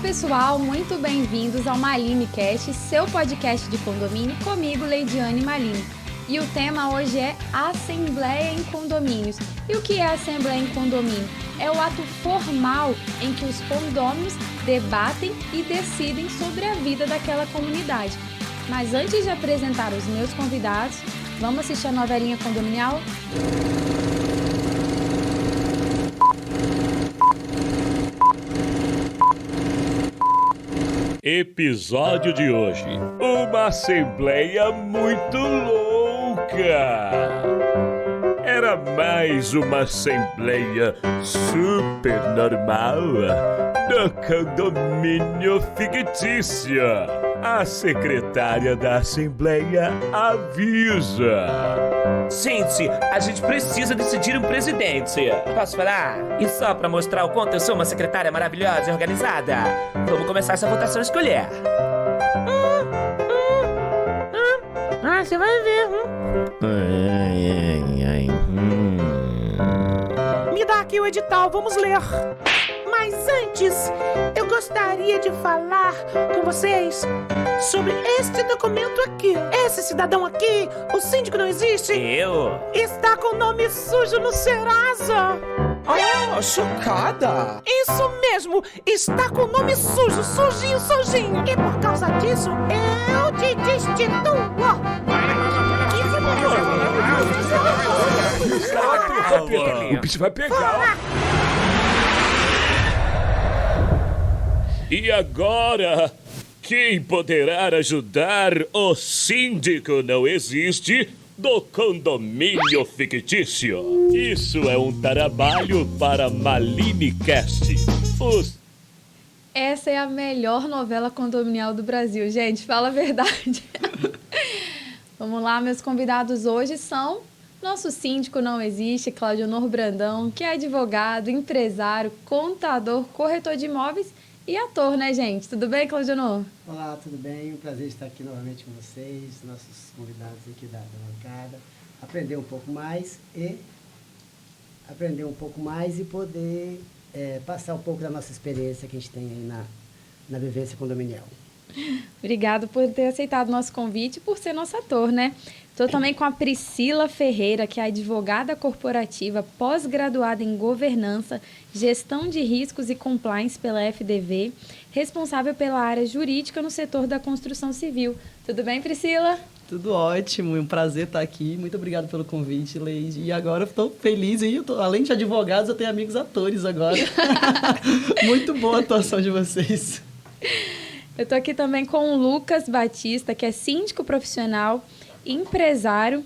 pessoal, muito bem-vindos ao Malinecast, seu podcast de condomínio, comigo, Leidiane Malini. E o tema hoje é Assembleia em Condomínios. E o que é Assembleia em Condomínio? É o ato formal em que os condôminos debatem e decidem sobre a vida daquela comunidade. Mas antes de apresentar os meus convidados, vamos assistir a novelinha condominial? Episódio de hoje: uma assembleia muito louca. Era mais uma assembleia super normal do condomínio fictício. A secretária da assembleia avisa: gente, a gente precisa decidir um presidente. Posso falar? E só pra mostrar o quanto eu sou uma secretária maravilhosa e organizada, vamos começar essa votação a escolher. Você vai ver. Me dá aqui o edital, vamos ler. Mas antes, eu gostaria de falar com vocês sobre este documento aqui. Esse cidadão aqui, o síndico não existe. Está com o nome sujo no Serasa. Oh, chocada! Isso mesmo, está com o nome sujo, sujinho. E por causa disso, eu te destituo. O bicho vai pegar. E agora, quem poderá ajudar o síndico não existe do condomínio fictício? Isso é um trabalho para Malinecast. Essa é a melhor novela condominial do Brasil, gente, fala a verdade. Vamos lá, meus convidados hoje são nosso síndico não existe, Claudionor Brandão, que é advogado, empresário, contador, corretor de imóveis e ator, né, gente? Tudo bem, Claudionor? Olá, tudo bem? Um prazer estar aqui novamente com vocês, nossos convidados aqui da bancada. Aprender um pouco mais e poder passar um pouco da nossa experiência que a gente tem aí na vivência condominial. Obrigado por ter aceitado o nosso convite e por ser nosso ator, né? Estou também com a Priscila Ferreira, que é advogada corporativa, pós-graduada em governança, gestão de riscos e compliance pela FDV, responsável pela área jurídica no setor da construção civil. Tudo bem, Priscila? Tudo ótimo, é um prazer estar aqui. Muito obrigado pelo convite, Leide. E agora eu estou feliz, hein? Além de advogados, eu tenho amigos atores agora. Muito boa a atuação de vocês. Eu estou aqui também com o Lucas Batista, que é síndico profissional, empresário,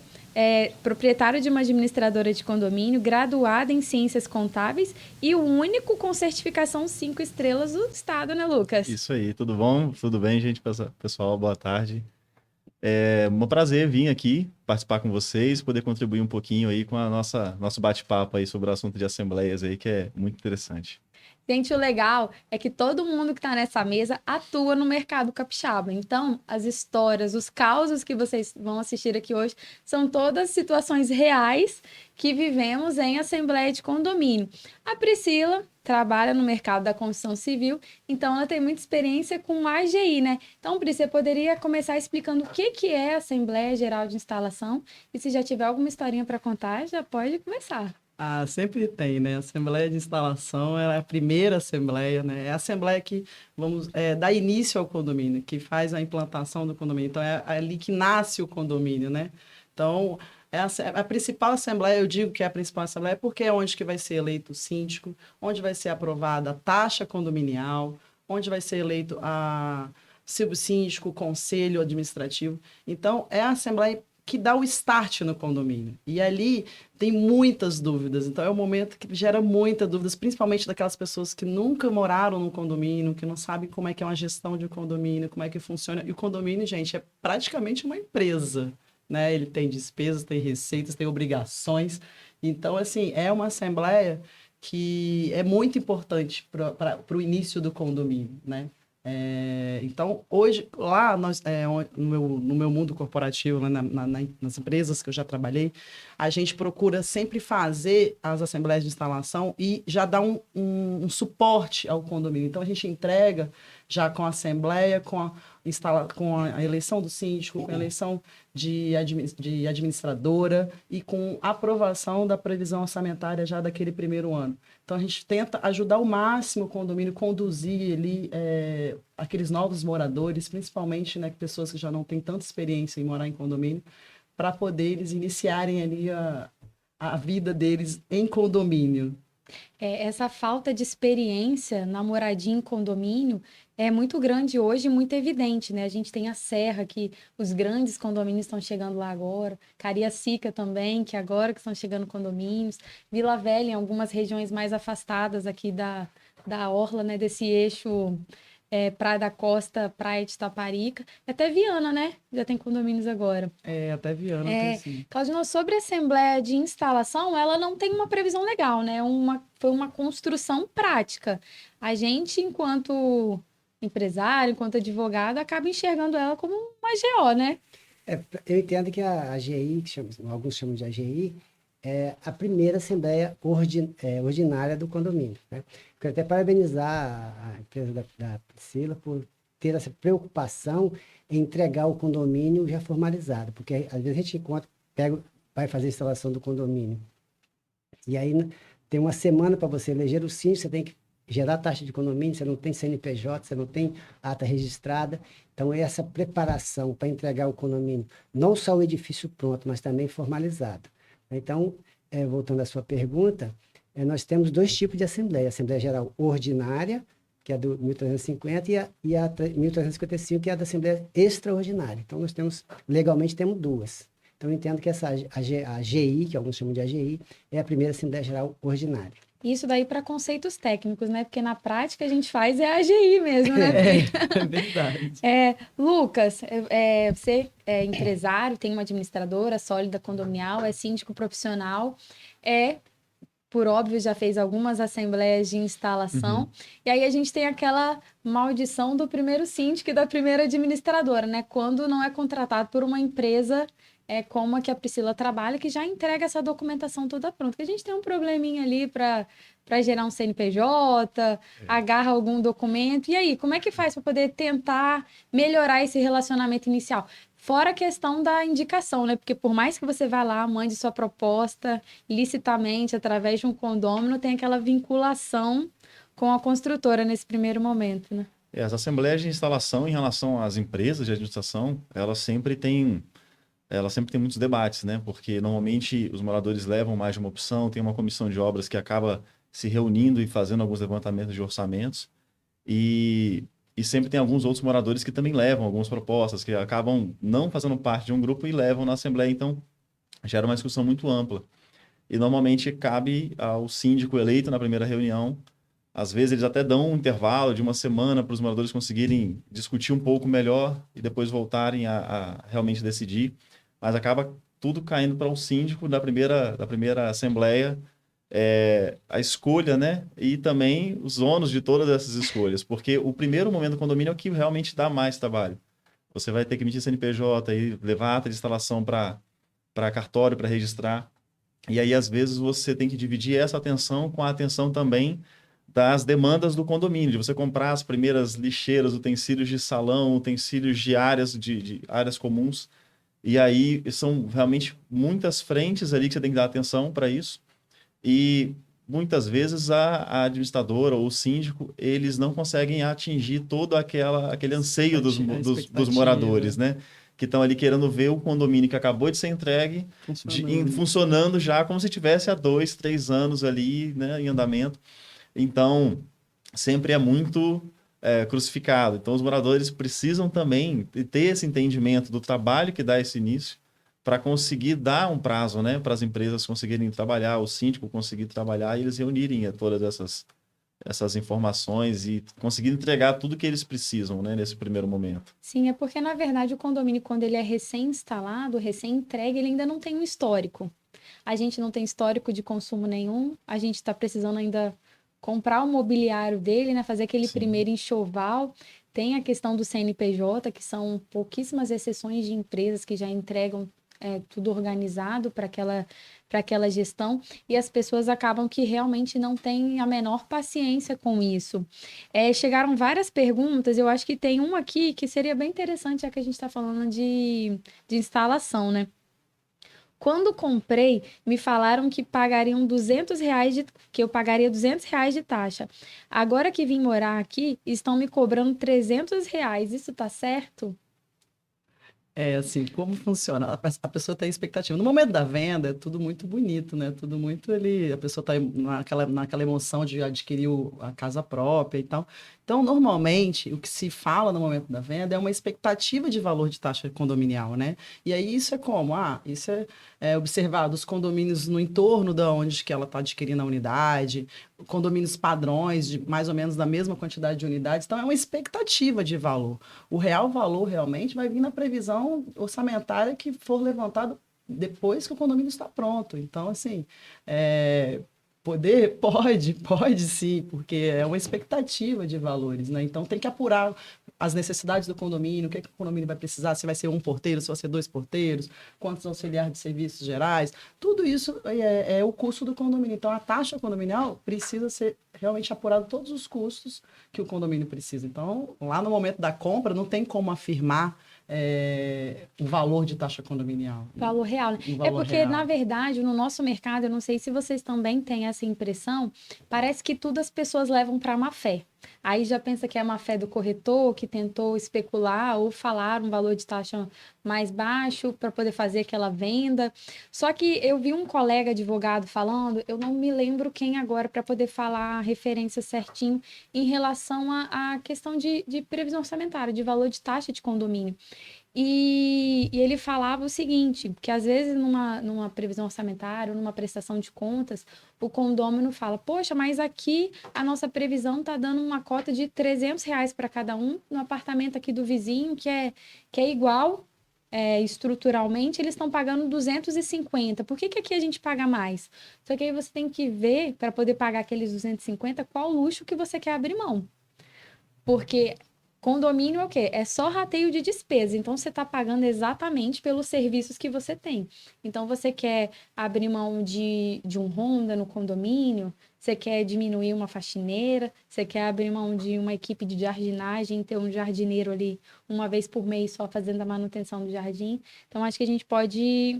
proprietário de uma administradora de condomínio, graduado em Ciências Contábeis e o único com certificação 5 estrelas do estado, né, Lucas? Isso aí, tudo bom? Tudo bem, gente? Pessoal, boa tarde. É um prazer vir aqui participar com vocês, poder contribuir um pouquinho aí com nosso bate-papo aí sobre o assunto de assembleias aí, que é muito interessante. Gente, o legal é que todo mundo que está nessa mesa atua no mercado capixaba. Então, as histórias, os causos que vocês vão assistir aqui hoje são todas situações reais que vivemos em assembleia de condomínio. A Priscila trabalha no mercado da construção civil, então ela tem muita experiência com AGI, né? Então, Priscila, poderia começar explicando o que é a Assembleia Geral de Instalação? E se já tiver alguma historinha para contar, já pode começar. Ah, sempre tem, né? A Assembleia de Instalação é a primeira assembleia, né? É a assembleia que dá início ao condomínio, que faz a implantação do condomínio. Então, é ali que nasce o condomínio, né? Então, a principal assembleia, eu digo que é a principal assembleia, porque é onde que vai ser eleito o síndico, onde vai ser aprovada a taxa condominial, onde vai ser eleito o síndico, o conselho administrativo. Então, é a assembleia que dá o start no condomínio. E ali tem muitas dúvidas. Então, é um momento que gera muitas dúvidas, principalmente daquelas pessoas que nunca moraram num condomínio, que não sabem como é que é uma gestão de um condomínio, como é que funciona. E o condomínio, gente, é praticamente uma empresa, né? Ele tem despesas, tem receitas, tem obrigações. Então, assim, é uma assembleia que é muito importante para o início do condomínio, né? Então, hoje, lá no meu mundo corporativo, lá nas empresas que eu já trabalhei, a gente procura sempre fazer as assembleias de instalação e já dar um suporte ao condomínio. Então, a gente entrega já com a assembleia, com a eleição do síndico, com a eleição de administradora e com a aprovação da previsão orçamentária já daquele primeiro ano. Então, a gente tenta ajudar ao máximo o condomínio, conduzir ali aqueles novos moradores, principalmente, né, pessoas que já não têm tanta experiência em morar em condomínio, para poder eles iniciarem ali a vida deles em condomínio. Essa falta de experiência na moradia em condomínio é muito grande hoje e muito evidente, né? A gente tem a Serra, que os grandes condomínios estão chegando lá agora, Cariacica também, que agora que estão chegando condomínios, Vila Velha, em algumas regiões mais afastadas aqui da orla, né? Desse eixo Praia da Costa, Praia de Taparica, e até Viana, né? Já tem condomínios agora. Até Viana tem sim. Claudino, sobre a Assembleia de Instalação, ela não tem uma previsão legal, né? Foi uma construção prática. A gente, enquanto empresário, enquanto advogado, acaba enxergando ela como uma GO, né? Eu entendo que a AGI, alguns chamam de AGI, é a primeira Assembleia ordinária do condomínio, né? Quero até parabenizar a empresa da Priscila por ter essa preocupação em entregar o condomínio já formalizado, porque às vezes a gente vai fazer a instalação do condomínio, e aí tem uma semana para você eleger o síndico, você tem que gerar taxa de condomínio, você não tem CNPJ, você não tem ata registrada. Então, essa preparação para entregar o condomínio, não só o edifício pronto, mas também formalizado. Então, voltando à sua pergunta, nós temos dois tipos de assembleia. A Assembleia Geral Ordinária, que é do 1350, e a 1355, que é a da Assembleia Extraordinária. Então, legalmente, temos duas. Então, eu entendo que a AGI, que alguns chamam de AGI, é a primeira Assembleia Geral Ordinária. Isso daí para conceitos técnicos, né? Porque na prática a gente faz a AGI mesmo, né? É verdade. Lucas, você é empresário, tem uma administradora sólida condominial, é síndico profissional, por óbvio, já fez algumas assembleias de instalação. E aí a gente tem aquela maldição do primeiro síndico e da primeira administradora, né? Quando não é contratado por uma empresa como a que a Priscila trabalha, que já entrega essa documentação toda pronta. Que a gente tem um probleminha ali para gerar um CNPJ, agarra algum documento. E aí, como é que faz para poder tentar melhorar esse relacionamento inicial? Fora a questão da indicação, né? Porque por mais que você vá lá, mande sua proposta licitamente, através de um condômino, tem aquela vinculação com a construtora nesse primeiro momento, né? As assembleias de instalação em relação às empresas de administração, elas sempre têm muitos debates, né? Porque normalmente os moradores levam mais de uma opção, tem uma comissão de obras que acaba se reunindo e fazendo alguns levantamentos de orçamentos. E sempre tem alguns outros moradores que também levam algumas propostas, que acabam não fazendo parte de um grupo e levam na Assembleia. Então, gera uma discussão muito ampla. E normalmente cabe ao síndico eleito na primeira reunião. Às vezes eles até dão um intervalo de uma semana para os moradores conseguirem discutir um pouco melhor e depois voltarem a realmente decidir. Mas acaba tudo caindo para o síndico da primeira assembleia, a escolha, né? E também os ônus de todas essas escolhas, porque o primeiro momento do condomínio é o que realmente dá mais trabalho. Você vai ter que emitir CNPJ e levar ata de instalação para cartório, para registrar. E aí, às vezes, você tem que dividir essa atenção com a atenção também das demandas do condomínio, de você comprar as primeiras lixeiras, utensílios de salão, utensílios de áreas comuns. E aí são realmente muitas frentes ali que você tem que dar atenção para isso. E muitas vezes a administradora ou o síndico, eles não conseguem atingir todo aquele anseio dos moradores, né? Que estão ali querendo ver o condomínio que acabou de ser entregue funcionando já como se tivesse há 2, 3 anos ali, né, em andamento. Então, sempre é muito crucificado. Então, os moradores precisam também ter esse entendimento do trabalho que dá esse início para conseguir dar um prazo, né, para as empresas conseguirem trabalhar, o síndico conseguir trabalhar e eles reunirem todas essas informações e conseguir entregar tudo que eles precisam, né, nesse primeiro momento. Sim, é porque, na verdade, o condomínio, quando ele é recém-instalado, recém-entregue, ele ainda não tem um histórico. A gente não tem histórico de consumo nenhum, a gente está precisando ainda comprar o mobiliário dele, né, fazer aquele primeiro enxoval. tem a questão do CNPJ, que são pouquíssimas exceções de empresas que já entregam tudo organizado para aquela gestão, e as pessoas acabam que realmente não têm a menor paciência com isso. Chegaram várias perguntas, eu acho que tem uma aqui que seria bem interessante, já que a gente está falando de instalação, né? Quando comprei, me falaram que pagariam R$ 200 que eu pagaria R$ 200 de taxa. Agora que vim morar aqui, estão me cobrando R$ 300. Isso tá certo? É assim, como funciona? A pessoa tem expectativa. No momento da venda, é tudo muito bonito, né? Tudo muito ali. A pessoa está naquela emoção de adquirir a casa própria e tal. Então, normalmente, o que se fala no momento da venda é uma expectativa de valor de taxa condominial, né? E aí isso é como? Isso é observado os condomínios no entorno da onde que ela está adquirindo a unidade, condomínios padrões de mais ou menos da mesma quantidade de unidades. Então, é uma expectativa de valor. O real valor realmente vai vir na previsão orçamentária que for levantado depois que o condomínio está pronto. Então, assim, pode sim, porque é uma expectativa de valores, né? Então tem que apurar as necessidades do condomínio, o que o condomínio vai precisar, se vai ser um porteiro, se vai ser 2 porteiros, quantos auxiliares de serviços gerais, tudo isso é o custo do condomínio. Então a taxa condominial precisa ser realmente apurado todos os custos que o condomínio precisa. Então, lá no momento da compra, não tem como afirmar o valor de taxa condominial. Valor real, né? Porque, real. Na verdade, no nosso mercado, eu não sei se vocês também têm essa impressão, parece que tudo as pessoas levam para má fé. Aí já pensa que é má fé do corretor que tentou especular ou falar um valor de taxa mais baixo para poder fazer aquela venda. Só que eu vi um colega advogado falando, eu não me lembro quem agora para poder falar a referência certinho em relação à questão de previsão orçamentária, de valor de taxa de condomínio. E ele falava o seguinte, que às vezes numa previsão orçamentária, numa prestação de contas, o condômino fala, poxa, mas aqui a nossa previsão está dando uma cota de R$ 300 para cada um, no apartamento aqui do vizinho, que é igual estruturalmente, eles estão pagando 250. Por que aqui a gente paga mais? Só que aí você tem que ver, para poder pagar aqueles 250, qual luxo que você quer abrir mão. Porque condomínio é o quê? É só rateio de despesa. Então, você está pagando exatamente pelos serviços que você tem. Então, você quer abrir mão de um Honda no condomínio, você quer diminuir uma faxineira, você quer abrir mão de uma equipe de jardinagem, ter um jardineiro ali uma vez por mês só fazendo a manutenção do jardim. Então, acho que a gente pode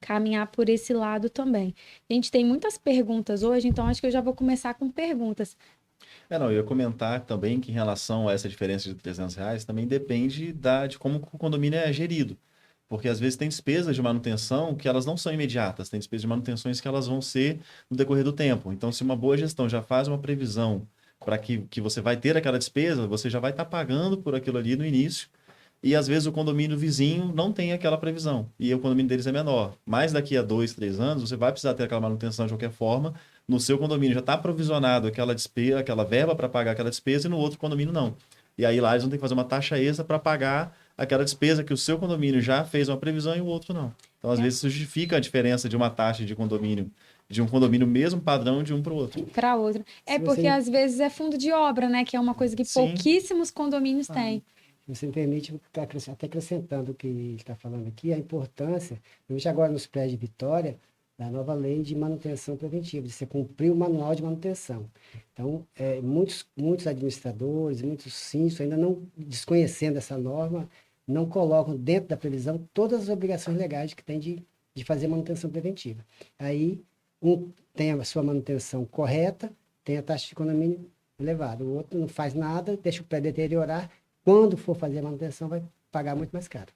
caminhar por esse lado também. A gente tem muitas perguntas hoje, então acho que eu já vou começar com perguntas. Eu ia comentar também que em relação a essa diferença de R$ 300, também depende de como o condomínio é gerido. Porque às vezes tem despesas de manutenção que elas não são imediatas, tem despesas de manutenções que elas vão ser no decorrer do tempo. Então, se uma boa gestão já faz uma previsão para que você vai ter aquela despesa, você já vai estar pagando por aquilo ali no início. E às vezes o condomínio vizinho não tem aquela previsão e o condomínio deles é menor. Mas daqui a 2, 3 anos, você vai precisar ter aquela manutenção de qualquer forma. No seu condomínio já está provisionado aquela despesa, aquela verba para pagar aquela despesa e no outro condomínio não. E aí lá eles vão ter que fazer uma taxa extra para pagar aquela despesa que o seu condomínio já fez uma previsão e o outro não. Então, às vezes, isso justifica a diferença de uma taxa de condomínio, de um condomínio mesmo padrão de um para o outro. Para outro. Porque às vezes é fundo de obra, né? Que é uma coisa que pouquíssimos condomínios têm. Se você me permite, até acrescentando o que ele está falando aqui, a importância, hoje agora nos prédios de Vitória, da nova lei de manutenção preventiva, de você cumprir o manual de manutenção. Então, muitos administradores, muitos síndicos, ainda não desconhecendo essa norma, não colocam dentro da previsão todas as obrigações legais que tem de fazer manutenção preventiva. Aí, um tem a sua manutenção correta, tem a taxa de condomínio elevada, o outro não faz nada, deixa o prédio deteriorar, quando for fazer a manutenção vai pagar muito mais caro.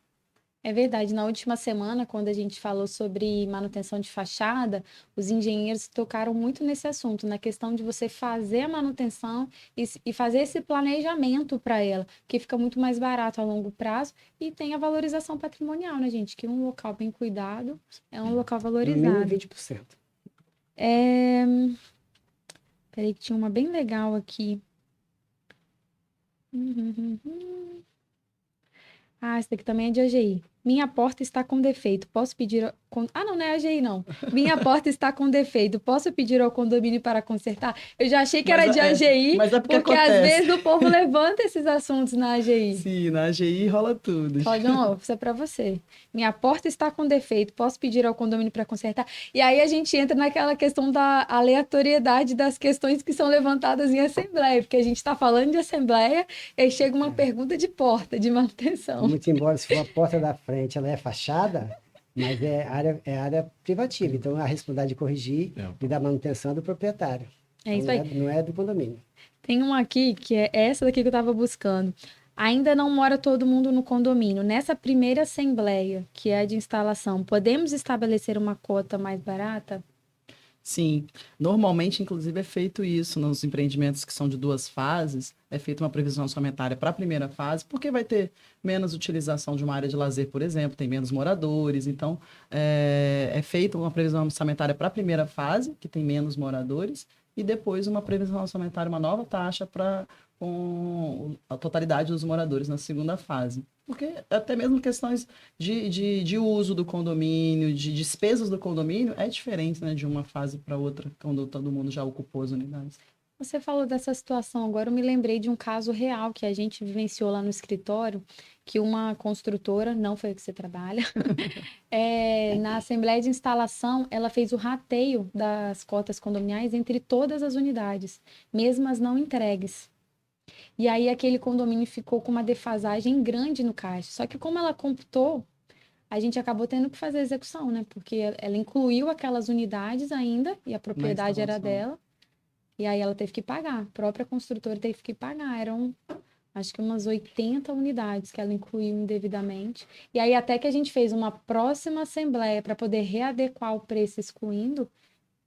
É verdade, na última semana, quando a gente falou sobre manutenção de fachada, os engenheiros tocaram muito nesse assunto, na questão de você fazer a manutenção e fazer esse planejamento para ela, que fica muito mais barato a longo prazo e tem a valorização patrimonial, né, gente? Que um local bem cuidado é um local valorizado. No mínimo 20%. Peraí que tinha uma bem legal aqui. Esse daqui também é de AGI. Minha porta está com defeito, posso pedir... Ah, não, não é a AGI, não. Minha porta está com defeito, posso pedir ao condomínio para consertar? Eu já achei que era de AGI, mas é porque porque às acontece. vezes o povo levanta esses assuntos na AGI. Sim, na AGI rola tudo. Ó, de novo, isso é para você. Minha porta está com defeito, posso pedir ao condomínio para consertar? E aí a gente entra naquela questão da aleatoriedade das questões que são levantadas em assembleia, porque a gente está falando de assembleia e aí chega uma pergunta de porta, de manutenção. Muito embora, se for a porta da frente, ela é fachada, mas é área privativa. Então, a responsabilidade de corrigir e da manutenção é do proprietário. É isso Então, aí. não é do condomínio. Tem uma aqui, que é essa daqui que eu estava buscando. Ainda não mora todo mundo no condomínio. Nessa primeira assembleia, que é a de instalação, podemos estabelecer uma cota mais barata? Sim, normalmente, inclusive, é feito isso nos empreendimentos que são de 2 fases, é feita uma previsão orçamentária para a primeira fase, porque vai ter menos utilização de uma área de lazer, por exemplo, tem menos moradores, então é feita uma previsão orçamentária para a primeira fase, que tem menos moradores, e depois uma previsão orçamentária, uma nova taxa para com a totalidade dos moradores na segunda fase. Porque até mesmo questões de uso do condomínio, de despesas do condomínio, é diferente, né, de uma fase para outra, quando todo mundo já ocupou as unidades. Você falou dessa situação, agora eu me lembrei de um caso real que a gente vivenciou lá no escritório, que uma construtora, não foi a que você trabalha, na Assembleia de Instalação, ela fez o rateio das cotas condominiais entre todas as unidades, mesmo as não entregues. E aí aquele condomínio ficou com uma defasagem grande no caixa. Só que como ela computou, a gente acabou tendo que fazer a execução, né? Porque ela incluiu aquelas unidades ainda, e a propriedade era dela. E aí ela teve que pagar. A própria construtora teve que pagar. Eram, acho que umas 80 unidades que ela incluiu indevidamente. E aí até que a gente fez uma próxima assembleia para poder readequar o preço excluindo,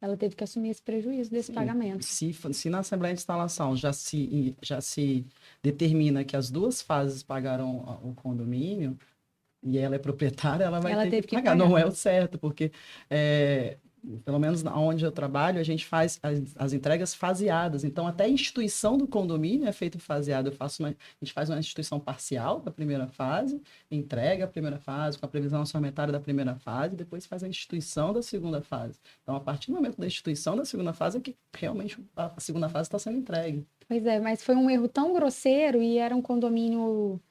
ela teve que assumir esse prejuízo desse pagamento. Se na Assembleia de Instalação já se determina que as 2 fases pagaram o condomínio, e ela é proprietária, ela vai ter que pagar. Não é o certo, porque pelo menos onde eu trabalho, a gente faz as entregas faseadas. Então, até a instituição do condomínio é feita faseada. A gente faz uma instituição parcial da primeira fase, entrega a primeira fase, com a previsão orçamentária da primeira fase, e depois faz a instituição da segunda fase. Então, a partir do momento da instituição da segunda fase é que realmente a segunda fase está sendo entregue. Pois é, mas foi um erro tão grosseiro e era um condomínio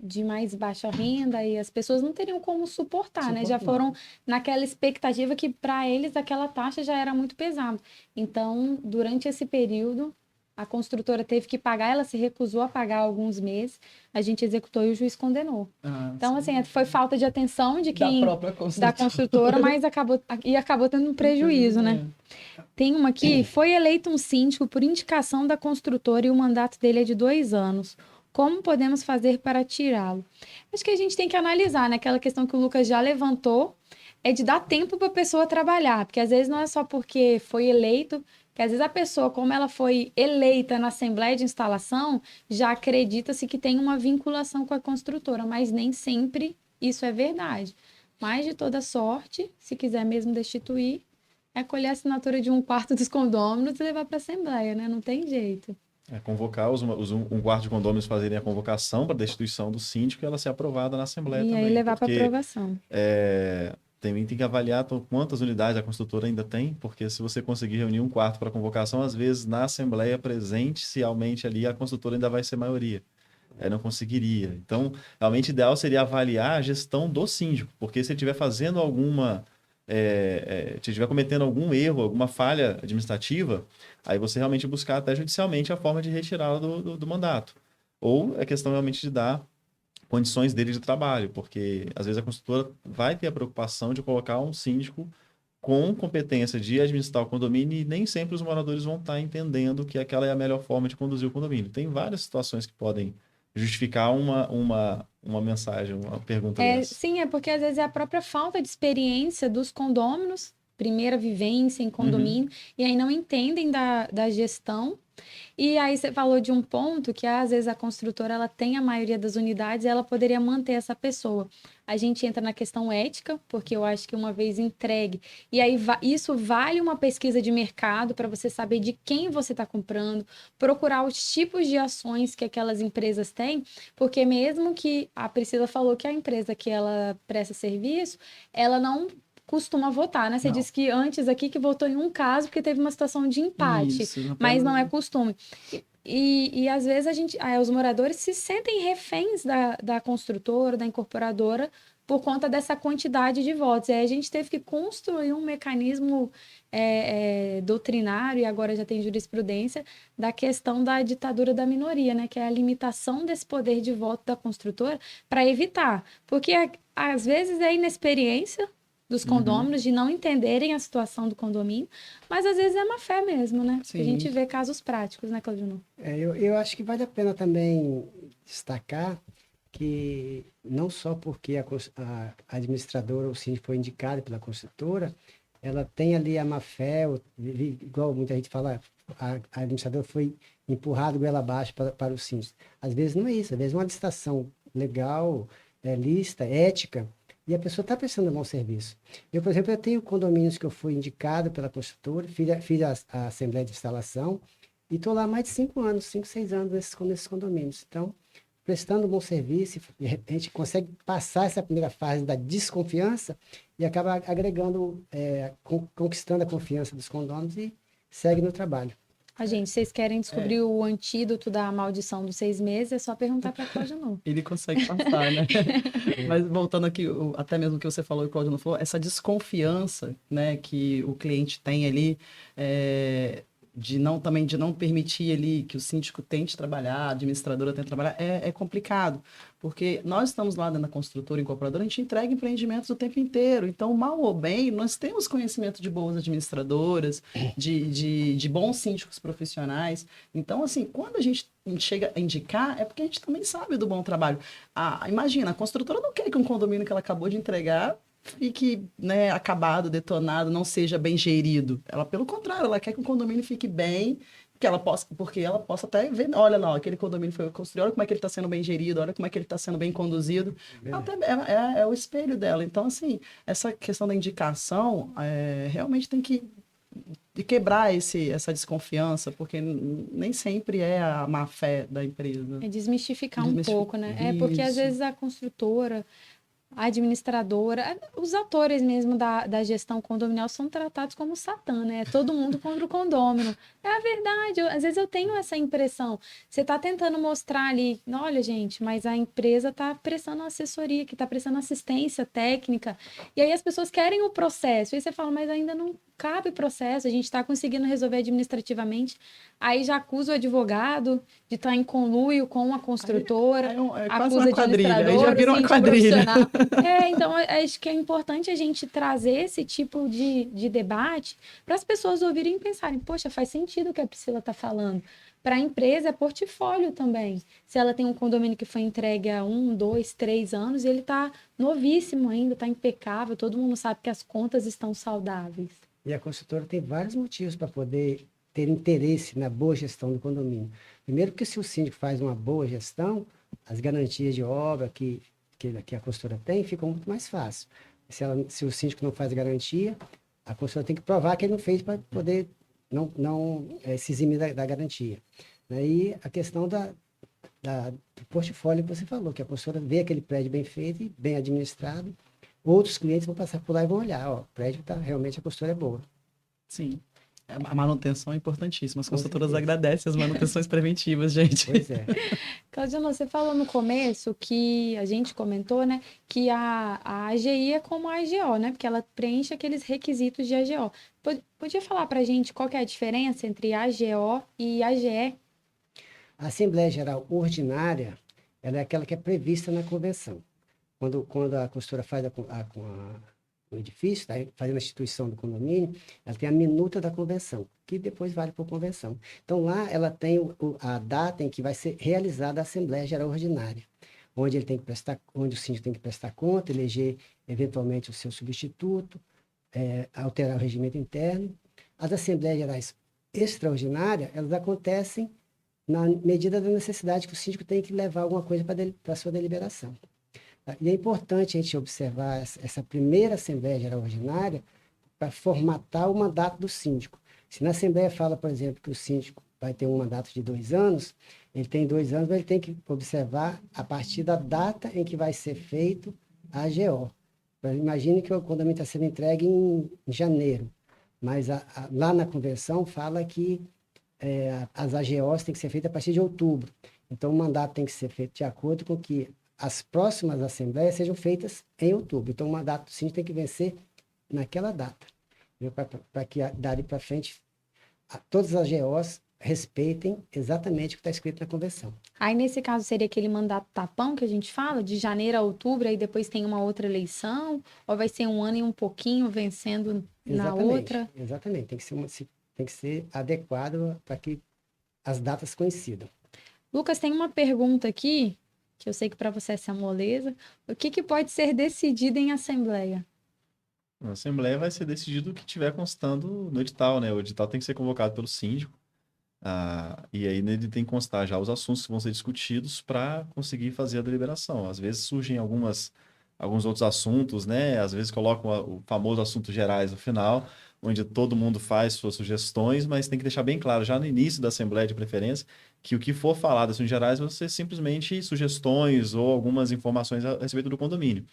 de mais baixa renda e as pessoas não teriam como suportar, né? Já foram naquela expectativa que para eles aquela taxa já era muito pesada. Então, durante esse período, a construtora teve que pagar, ela se recusou a pagar alguns meses, a gente executou e o juiz condenou. Então, assim, foi falta de atenção de quem... Da construtora, mas acabou tendo um prejuízo, né? Tem uma aqui, foi eleito um síndico por indicação da construtora e o mandato dele é de 2 anos. Como podemos fazer para tirá-lo? Acho que a gente tem que analisar, né? Aquela questão que o Lucas já levantou, é de dar tempo para a pessoa trabalhar, porque às vezes não é só porque foi eleito, que às vezes a pessoa, como ela foi eleita na Assembleia de Instalação, já acredita-se que tem uma vinculação com a construtora, mas nem sempre isso é verdade. Mas de toda sorte, se quiser mesmo destituir, é colher a assinatura de 1/4 dos condôminos e levar para a Assembleia, né? Não tem jeito. Convocar um quarto de condôminos fazerem a convocação para a destituição do síndico e ela ser aprovada na Assembleia também. E aí levar para aprovação. Também tem que avaliar quantas unidades a construtora ainda tem, porque se você conseguir reunir 1/4 para convocação, às vezes na Assembleia presencialmente ali a construtora ainda vai ser maioria. Não conseguiria. Então, realmente, o ideal seria avaliar a gestão do síndico, porque se ele estiver fazendo se estiver cometendo algum erro, alguma falha administrativa, aí você realmente buscar até judicialmente a forma de retirá-lo do mandato. Ou é questão realmente de dar condições dele de trabalho, porque às vezes a construtora vai ter a preocupação de colocar um síndico com competência de administrar o condomínio e nem sempre os moradores vão estar entendendo que aquela é a melhor forma de conduzir o condomínio. Tem várias situações que podem justificar uma mensagem, uma pergunta dessa. Sim, é porque às vezes é a própria falta de experiência dos condôminos, primeira vivência em condomínio, e aí não entendem da gestão E aí você falou de um ponto que às vezes a construtora ela tem a maioria das unidades e ela poderia manter essa pessoa. A gente entra na questão ética, porque eu acho que uma vez entregue, e aí isso vale uma pesquisa de mercado para você saber de quem você está comprando, procurar os tipos de ações que aquelas empresas têm, porque mesmo que a Priscila falou que a empresa que ela presta serviço, ela não costuma votar, né? Você Não. disse que antes aqui que votou em um caso porque teve uma situação de empate, Isso, mas não é costume. E às vezes os moradores se sentem reféns da construtora, da incorporadora, por conta dessa quantidade de votos. E aí a gente teve que construir um mecanismo doutrinário, e agora já tem jurisprudência, da questão da ditadura da minoria, né? Que é a limitação desse poder de voto da construtora para evitar. Porque às vezes é inexperiência dos condôminos de não entenderem a situação do condomínio, mas às vezes é má fé mesmo, né? Sim. A gente vê casos práticos, né, Claudino? Eu acho que vale a pena também destacar que não só porque a administradora ou síndico foi indicada pela construtora, ela tem ali a má fé, igual muita gente fala, a administradora foi empurrada goela abaixo para o síndico. Às vezes não é isso, às vezes é uma licitação legal, lista, ética, e a pessoa está prestando um bom serviço. Eu, por exemplo, eu tenho condomínios que eu fui indicado pela construtora, fiz a assembleia de instalação e estou lá há mais de 5 anos, 5, 6 anos nesses condomínios. Então, prestando um bom serviço, a gente consegue passar essa primeira fase da desconfiança e acaba agregando, conquistando a confiança dos condôminos e segue no trabalho. Gente, vocês querem descobrir o antídoto da maldição dos 6 meses, é só perguntar para a Claudino. Ele consegue passar, né? Mas voltando aqui, até mesmo o que você falou e o Claudino falou, essa desconfiança, né, que o cliente tem ali, de não permitir ali que o síndico tente trabalhar, a administradora tente trabalhar, é complicado. Porque nós estamos lá dentro da construtora, incorporadora, a gente entrega empreendimentos o tempo inteiro. Então, mal ou bem, nós temos conhecimento de boas administradoras, de bons síndicos profissionais. Então, assim, quando a gente chega a indicar, é porque a gente também sabe do bom trabalho. Imagina, a construtora não quer que um condomínio que ela acabou de entregar fique, né, acabado, detonado, não seja bem gerido. Ela, pelo contrário, ela quer que o condomínio fique bem, porque ela possa até ver, olha lá, aquele condomínio foi construído, olha como é que ele está sendo bem gerido, olha como é que ele está sendo bem conduzido. É o espelho dela. Então, assim, essa questão da indicação, realmente tem que quebrar essa desconfiança, porque nem sempre é a má fé da empresa. É desmistificar um pouco, né? Porque às vezes a construtora, a administradora, os atores mesmo da gestão condominial são tratados como Satã, né? Todo mundo contra o condômino. É a verdade, às vezes eu tenho essa impressão. Você está tentando mostrar ali, olha, gente, mas a empresa está prestando assessoria, que está prestando assistência técnica, e aí as pessoas querem o processo, e aí você fala, mas ainda não cabe processo, a gente está conseguindo resolver administrativamente, aí já acusa o advogado de estar em conluio com a construtora, acusa a administradora, aí já virou uma quadrilha. Então acho que é importante a gente trazer esse tipo de debate para as pessoas ouvirem e pensarem, poxa, faz sentido o que a Priscila está falando. Para a empresa é portfólio também. Se ela tem um condomínio que foi entregue há 1, 2, 3 anos e ele está novíssimo ainda, está impecável, todo mundo sabe que as contas estão saudáveis. E a construtora tem vários motivos para poder ter interesse na boa gestão do condomínio. Primeiro, porque se o síndico faz uma boa gestão, as garantias de obra que a construtora tem ficam muito mais fácil. Se o síndico não faz garantia, a construtora tem que provar que ele não fez para poder não se eximir da garantia. E a questão do portfólio que você falou, que a construtora vê aquele prédio bem feito e bem administrado, outros clientes vão passar por lá e vão olhar, o prédio realmente a construtora é boa. Sim. A manutenção é importantíssima. As construtoras agradecem as manutenções preventivas, gente. Pois é. Claudino, você falou no começo que a gente comentou, né, que a AGI é como a AGO, né, porque ela preenche aqueles requisitos de AGO. Podia falar para a gente qual que é a diferença entre AGO e AGE? A Assembleia Geral Ordinária, ela é aquela que é prevista na convenção. Quando a construtora faz o edifício, tá fazendo a instituição do condomínio, ela tem a minuta da convenção, que depois vale por convenção. Então, lá ela tem a data em que vai ser realizada a Assembleia Geral Ordinária, onde o síndico tem que prestar conta, eleger eventualmente o seu substituto, alterar o regimento interno. As Assembleias Gerais extraordinária, elas acontecem na medida da necessidade que o síndico tem que levar alguma coisa para a sua deliberação. Tá? E é importante a gente observar essa primeira Assembleia Geral Ordinária para formatar o mandato do síndico. Se na Assembleia fala, por exemplo, que o síndico vai ter um mandato de 2 anos, ele tem 2 anos, mas ele tem que observar a partir da data em que vai ser feito a AGO. Imagine que o condomínio está sendo entregue em janeiro, mas lá na convenção fala que as AGOs têm que ser feitas a partir de outubro. Então, o mandato tem que ser feito de acordo com que as próximas assembleias sejam feitas em outubro. Então, o mandato do síndico tem que vencer naquela data, para que dali para frente todas as AGOs respeitem exatamente o que está escrito na convenção. Aí, nesse caso, seria aquele mandato tapão que a gente fala, de janeiro a outubro, aí depois tem uma outra eleição, ou vai ser um ano e um pouquinho vencendo na outra? Exatamente, tem que ser adequado para que as datas coincidam. Lucas, tem uma pergunta aqui, que eu sei que para você essa é moleza. O que pode ser decidido em assembleia? Na Assembleia vai ser decidido o que tiver constando no edital, né? O edital tem que ser convocado pelo síndico. E aí ele tem que constar já os assuntos que vão ser discutidos para conseguir fazer a deliberação. Às vezes surgem alguns outros assuntos, né? Às vezes colocam o famoso assunto gerais no final, onde todo mundo faz suas sugestões, mas tem que deixar bem claro já no início da Assembleia de preferência que o que for falado assuntos gerais vão ser simplesmente sugestões ou algumas informações a respeito do condomínio,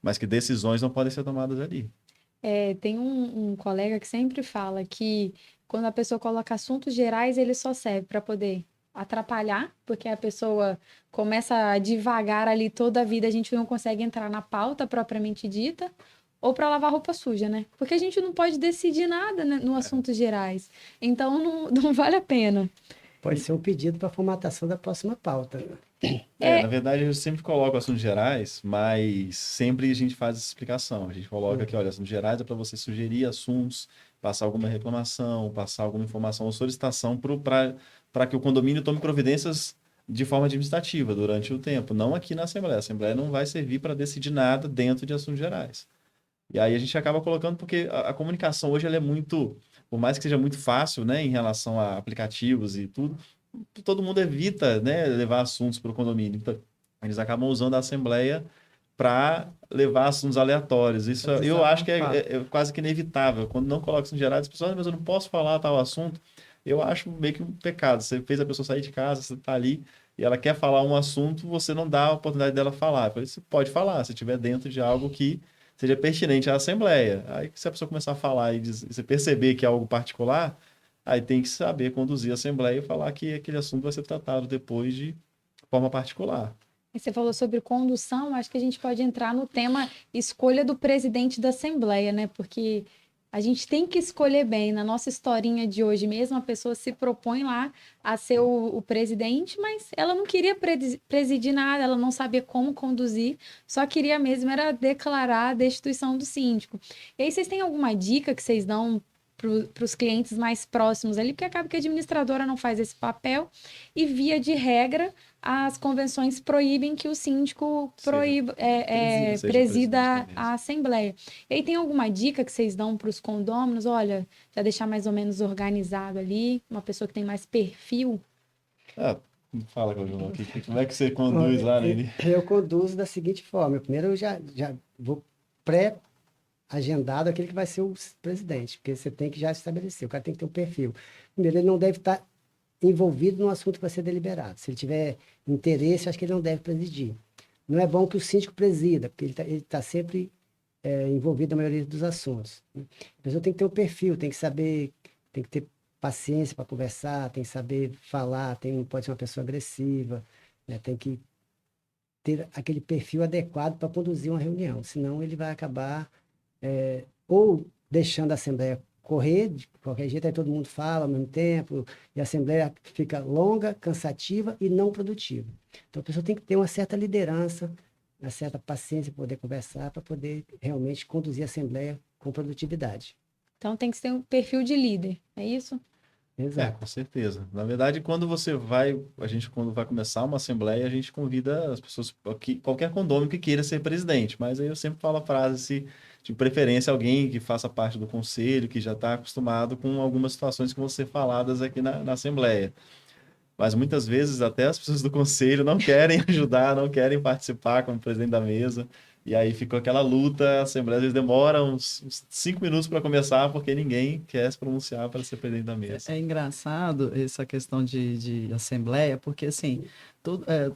mas que decisões não podem ser tomadas ali. Tem um colega que sempre fala que quando a pessoa coloca assuntos gerais, ele só serve para poder atrapalhar, porque a pessoa começa a divagar ali toda a vida, a gente não consegue entrar na pauta propriamente dita, ou para lavar roupa suja, né? Porque a gente não pode decidir nada, né, no assuntos gerais. Então, não vale a pena. Pode ser um pedido para a formatação da próxima pauta. Na verdade, eu sempre coloco assuntos gerais, mas sempre a gente faz essa explicação. A gente coloca aqui, olha, assuntos gerais é para você sugerir assuntos, passar alguma reclamação, passar alguma informação ou solicitação para que o condomínio tome providências de forma administrativa durante o tempo, não aqui na Assembleia. A Assembleia não vai servir para decidir nada dentro de assuntos gerais. E aí a gente acaba colocando, porque a comunicação hoje ela é muito, por mais que seja muito fácil, né, em relação a aplicativos e tudo, todo mundo evita, né, levar assuntos para o condomínio. Então, eles acabam usando a Assembleia para levar assuntos aleatórios. Isso eu acho que é quase que inevitável. Quando não coloca assuntos gerais, as pessoas, mas eu não posso falar tal assunto. Eu acho meio que um pecado. Você fez a pessoa sair de casa, você está ali e ela quer falar um assunto, você não dá a oportunidade dela falar. Você pode falar, se estiver dentro de algo que seja pertinente à Assembleia. Aí, se a pessoa começar a falar e você perceber que é algo particular, aí tem que saber conduzir a Assembleia e falar que aquele assunto vai ser tratado depois de forma particular. Você falou sobre condução, acho que a gente pode entrar no tema escolha do presidente da Assembleia, né? Porque a gente tem que escolher bem. Na nossa historinha de hoje mesmo, a pessoa se propõe lá a ser o presidente, mas ela não queria presidir nada, ela não sabia como conduzir, só queria mesmo era declarar a destituição do síndico. E aí, vocês têm alguma dica que vocês dão para os clientes mais próximos ali? Porque acaba que a administradora não faz esse papel e, via de regra, as convenções proíbem que o síndico presida a Assembleia. E aí, tem alguma dica que vocês dão para os condôminos? Olha, já deixar mais ou menos organizado ali, uma pessoa que tem mais perfil? Fala, João, como é que você conduz lá, Nini? Eu conduzo da seguinte forma. Primeiro, eu já vou agendado aquele que vai ser o presidente, porque você tem que já estabelecer, o cara tem que ter um perfil. Primeiro, ele não deve estar envolvido no assunto que vai ser deliberado. Se ele tiver interesse, acho que ele não deve presidir. Não é bom que o síndico presida, porque ele tá sempre envolvido na maioria dos assuntos. A pessoa tem que ter um perfil, tem que saber, tem que ter paciência para conversar, tem que saber falar, não pode ser uma pessoa agressiva, né? Tem que ter aquele perfil adequado para conduzir uma reunião, senão ele vai acabar ou deixando a Assembleia correr, de qualquer jeito, aí todo mundo fala ao mesmo tempo, e a Assembleia fica longa, cansativa e não produtiva. Então, a pessoa tem que ter uma certa liderança, uma certa paciência para poder conversar, para poder realmente conduzir a Assembleia com produtividade. Então, tem que ter um perfil de líder, é isso? Exato. Com certeza. Na verdade, quando vai começar uma Assembleia, a gente convida as pessoas, qualquer condômino que queira ser presidente, mas aí eu sempre falo a frase, de preferência alguém que faça parte do conselho, que já está acostumado com algumas situações que vão ser faladas aqui na Assembleia. Mas muitas vezes até as pessoas do conselho não querem ajudar, não querem participar como presidente da mesa. E aí ficou aquela luta, a Assembleia às vezes demora uns 5 minutos para começar, porque ninguém quer se pronunciar para ser presidente da mesa. É engraçado essa questão de Assembleia, porque assim,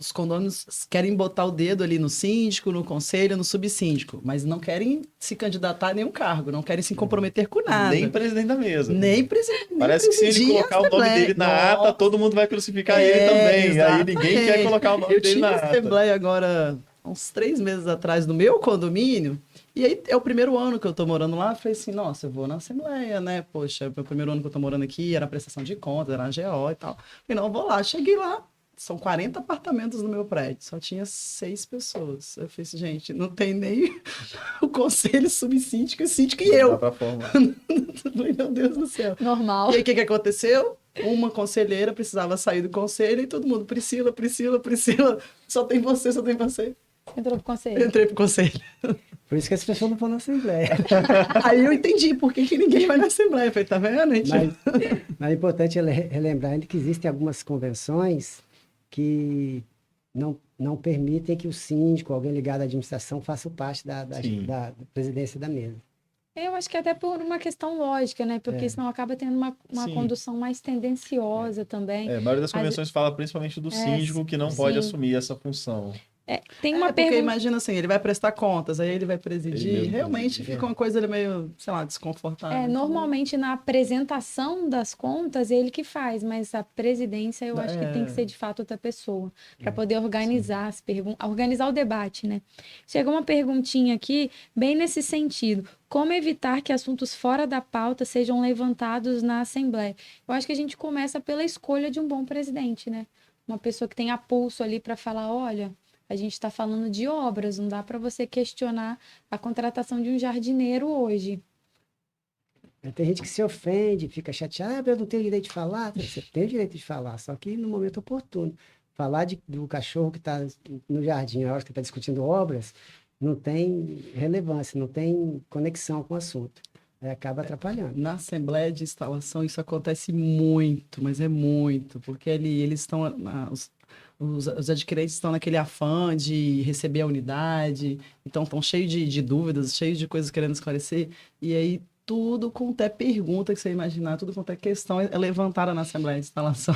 os condôminos querem botar o dedo ali no síndico, no conselho, no subsíndico, mas não querem se candidatar a nenhum cargo, não querem se comprometer com nada. Nem presidente da mesa. Nem presidente. Parece que se ele colocar o nome dele na ata, todo mundo vai crucificar ele também. Exatamente. Aí ninguém quer colocar o nome dele na ata. Eu tive Assembleia agora, uns 3 meses atrás, no meu condomínio, e aí é o primeiro ano que eu tô morando lá, eu falei assim, nossa, eu vou na Assembleia, né? Poxa, meu primeiro ano que eu tô morando aqui, era prestação de contas, era AGO e tal. Falei, não, eu vou lá. Cheguei lá, são 40 apartamentos no meu prédio, só tinha 6 pessoas. Eu falei assim, gente, não tem nem o conselho subsíndico, o síndico e eu. Dá pra formar. Meu Deus do céu. Normal. E aí, o que aconteceu? Uma conselheira precisava sair do conselho e todo mundo, Priscila, só tem você. Entrou pro conselho. Eu entrei pro conselho. Por isso que as pessoas não vão na Assembleia. Aí eu entendi por que ninguém vai na Assembleia. Eu falei, tá vendo, gente? Mas é importante relembrar ainda que existem algumas convenções que não permitem que o síndico, alguém ligado à administração, faça parte da presidência da mesa. Eu acho que até por uma questão lógica, né? Porque senão acaba tendo uma Sim. condução mais tendenciosa também. A maioria das convenções fala principalmente do síndico que não pode assumir essa função. Tem uma porque pergunta. imagina assim, ele vai prestar contas, aí ele vai Ele presidir, mesmo realmente preside, fica uma coisa meio, sei lá, desconfortável. Normalmente na apresentação das contas ele que faz, mas a presidência eu acho que tem que ser de fato outra pessoa, para poder organizar as perguntas, organizar o debate, né? Chegou uma perguntinha aqui, bem nesse sentido. Como evitar que assuntos fora da pauta sejam levantados na Assembleia? Eu acho que a gente começa pela escolha de um bom presidente, né? Uma pessoa que tenha pulso ali para falar, olha, a gente está falando de obras, não dá para você questionar a contratação de um jardineiro hoje. Tem gente que se ofende, fica chateada, eu não tenho direito de falar. Você tem o direito de falar, só que no momento oportuno. Falar do cachorro que está no jardim, a hora que está discutindo obras, não tem relevância, não tem conexão com o assunto. Aí acaba atrapalhando. Na Assembleia de Instalação isso acontece muito, mas é muito, porque ali eles estão... Os adquirentes estão naquele afã de receber a unidade, então estão cheios de dúvidas, cheios de coisas querendo esclarecer, e aí tudo quanto é pergunta que você imaginar, tudo quanto é questão é levantada na Assembleia de Instalação.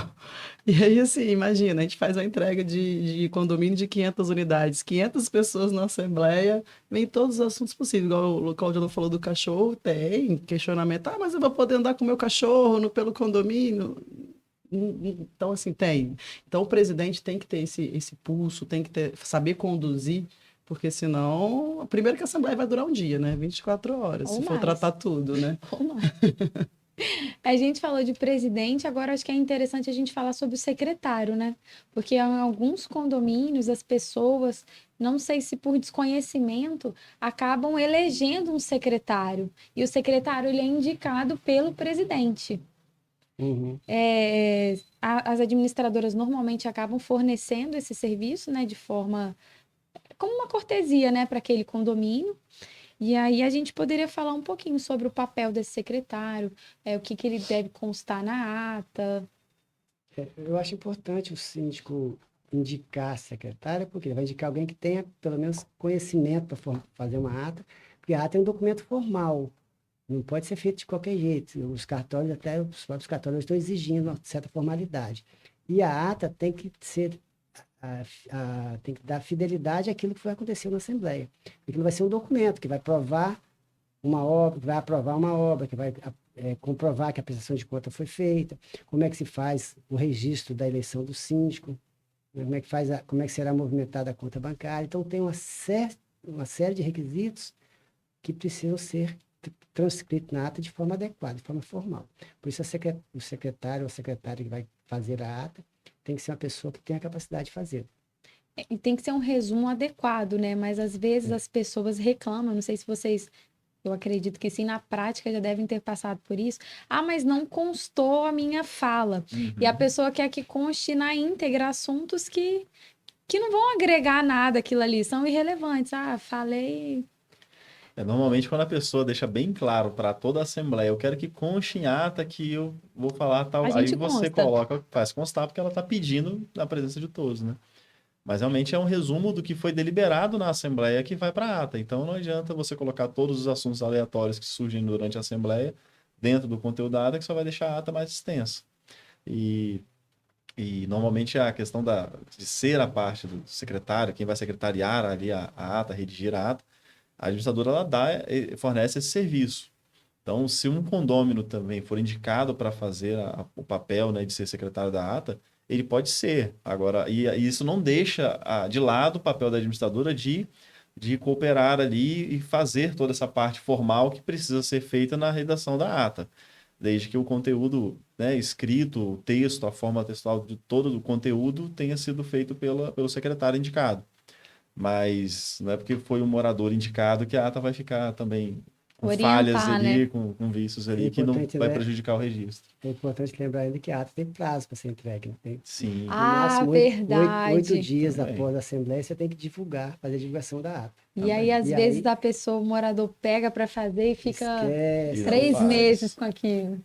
E aí, assim, imagina, a gente faz a entrega de condomínio de 500 unidades, 500 pessoas na Assembleia, vem todos os assuntos possíveis, igual o Claudio falou do cachorro, tem questionamento, mas eu vou poder andar com o meu cachorro pelo condomínio? Então, assim, tem. Então, o presidente tem que ter esse pulso, tem que saber conduzir, porque senão, primeiro que a Assembleia vai durar um dia, né? 24 horas, Ou se for mais. tratar tudo, né? Ou não. A gente falou de presidente, agora acho que é interessante a gente falar sobre o secretário, né? Porque em alguns condomínios, as pessoas, não sei se por desconhecimento, acabam elegendo um secretário. E o secretário, ele é indicado pelo presidente. Uhum. As administradoras normalmente acabam fornecendo esse serviço, né, de forma como uma cortesia, né, para aquele condomínio. E aí a gente poderia falar um pouquinho sobre o papel desse secretário, o que ele deve constar na ata. Eu acho importante o síndico indicar a secretária, porque ele vai indicar alguém que tenha pelo menos conhecimento para fazer uma ata, porque a ata é um documento formal. Não pode ser feito de qualquer jeito. Os cartórios, até os próprios cartórios, estão exigindo uma certa formalidade. E a ata tem que ser, tem que dar fidelidade àquilo que vai acontecer na Assembleia. Aquilo vai ser um documento que vai provar uma obra, que vai aprovar uma obra, que vai comprovar que a prestação de conta foi feita, como é que se faz o registro da eleição do síndico, como é que será movimentada a conta bancária. Então, tem uma série de requisitos que precisam ser transcrito na ata de forma adequada, de forma formal. Por isso, o secretário ou a secretária que vai fazer a ata tem que ser uma pessoa que tenha a capacidade de fazer. E tem que ser um resumo adequado, né? Mas às vezes as pessoas reclamam, não sei se vocês, eu acredito que sim, na prática já devem ter passado por isso. Mas não constou a minha fala. Uhum. E a pessoa quer que conste na íntegra assuntos que não vão agregar nada aquilo ali, são irrelevantes. Falei... Normalmente, quando a pessoa deixa bem claro para toda a Assembleia, eu quero que conste em ata que eu vou falar tal. A Aí gente você consta. faz constar, porque ela está pedindo na presença de todos, né? Mas realmente é um resumo do que foi deliberado na Assembleia que vai para a ata. Então não adianta você colocar todos os assuntos aleatórios que surgem durante a Assembleia dentro do conteúdo da ata, que só vai deixar a ata mais extensa. E, e normalmente a questão de ser a parte do secretário, quem vai secretariar ali a ata, redigir a administradora ela fornece esse serviço. Então, se um condômino também for indicado para fazer o papel, né, de ser secretário da ata, ele pode ser. Agora, e isso não deixa de lado o papel da administradora de cooperar ali e fazer toda essa parte formal que precisa ser feita na redação da ata. Desde que o conteúdo, né, escrito, o texto, a forma textual de todo o conteúdo tenha sido feito pelo secretário indicado. Mas não é porque foi um morador indicado que a ata vai ficar também com falhas Orientar, né? ali, com vícios É ali, que não importante, vai né? prejudicar o registro. É importante lembrar ainda que a ata tem prazo para ser entregue, né? Tem, Sim, no Ah, máximo 8 verdade. dias também. após a Assembleia, você tem que divulgar, fazer a divulgação da ata. E aí, Também. às E vezes, aí, a pessoa, o morador, pega para fazer e fica E esquece, não 3 meses faz. com aquilo. não faz.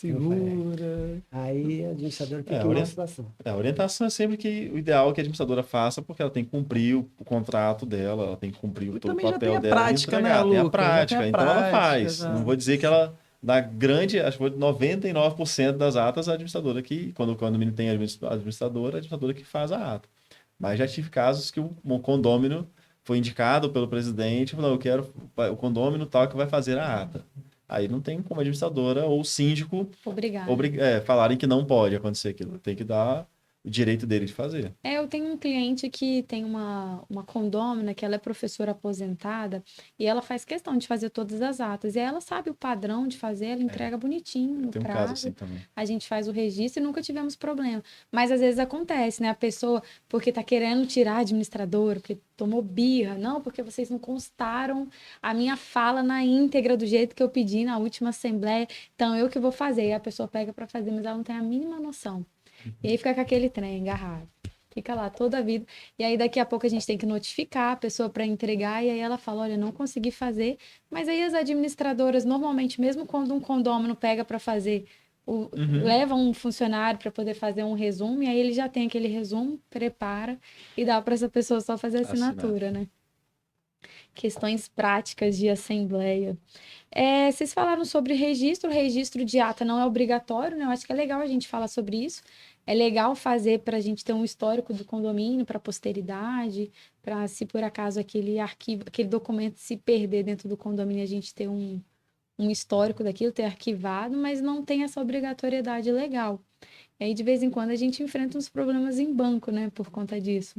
Segura. Aí a administradora É, fica a em má ori- situação. a orientação é sempre que o ideal é que a administradora faça, porque ela tem que cumprir o contrato dela, ela tem que cumprir E todo o também já tem papel a dela e prática, né, entregar. Tem a Lucas? Já tem a prática, então ela prática, faz. já. Não vou dizer que ela, acho que foi 99% das atas, a administradora que, quando o condomínio tem administradora, a administradora que faz a ata. Mas já tive casos que o condômino foi indicado pelo presidente, falou, eu quero o condômino tal que vai fazer a ata. Aí não tem como a administradora ou o síndico Obrigada. falarem que não pode acontecer aquilo. Tem que dar o direito dele de fazer. Eu tenho um cliente que tem uma condômina, que ela é professora aposentada, e ela faz questão de fazer todas as atas. E aí ela sabe o padrão de fazer, ela entrega bonitinho, no Tem um caso prazo. assim também. A gente faz o registro e nunca tivemos problema. Mas às vezes acontece, né? A pessoa, porque tá querendo tirar a administradora, porque tomou birra. Não, porque vocês não constaram a minha fala na íntegra do jeito que eu pedi na última assembleia. Então eu que vou fazer. E a pessoa pega para fazer, mas ela não tem a mínima noção. E aí fica com aquele trem agarrado. Fica lá toda a vida. E aí daqui a pouco a gente tem que notificar a pessoa para entregar. E aí ela fala: olha, não consegui fazer. Mas aí as administradoras, normalmente, mesmo quando um condômino pega para fazer, leva um funcionário para poder fazer um resumo. E aí ele já tem aquele resumo, prepara e dá para essa pessoa só fazer a assinatura, né? Questões práticas de assembleia. Vocês falaram sobre registro. O registro de ata não é obrigatório, né? Eu acho que é legal a gente falar sobre isso. É legal fazer para a gente ter um histórico do condomínio para a posteridade, para se por acaso aquele arquivo, aquele documento se perder dentro do condomínio, a gente ter um histórico daquilo, ter arquivado, mas não tem essa obrigatoriedade legal. E aí, de vez em quando, a gente enfrenta uns problemas em banco, né, por conta disso.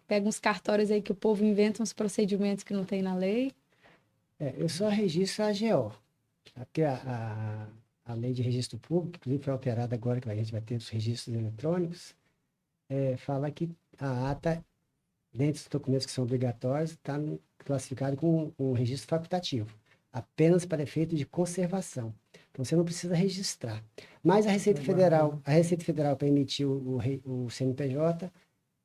Pega uns cartórios aí que o povo inventa uns procedimentos que não tem na lei. Eu só registro a AGO. Porque a lei de registro público, inclusive foi alterada agora, que a gente vai ter os registros eletrônicos, fala que a ata, dentro dos documentos que são obrigatórios, está classificado como um registro facultativo, apenas para efeito de conservação. Então, você não precisa registrar. Mas a Receita Federal, para emitir o CNPJ,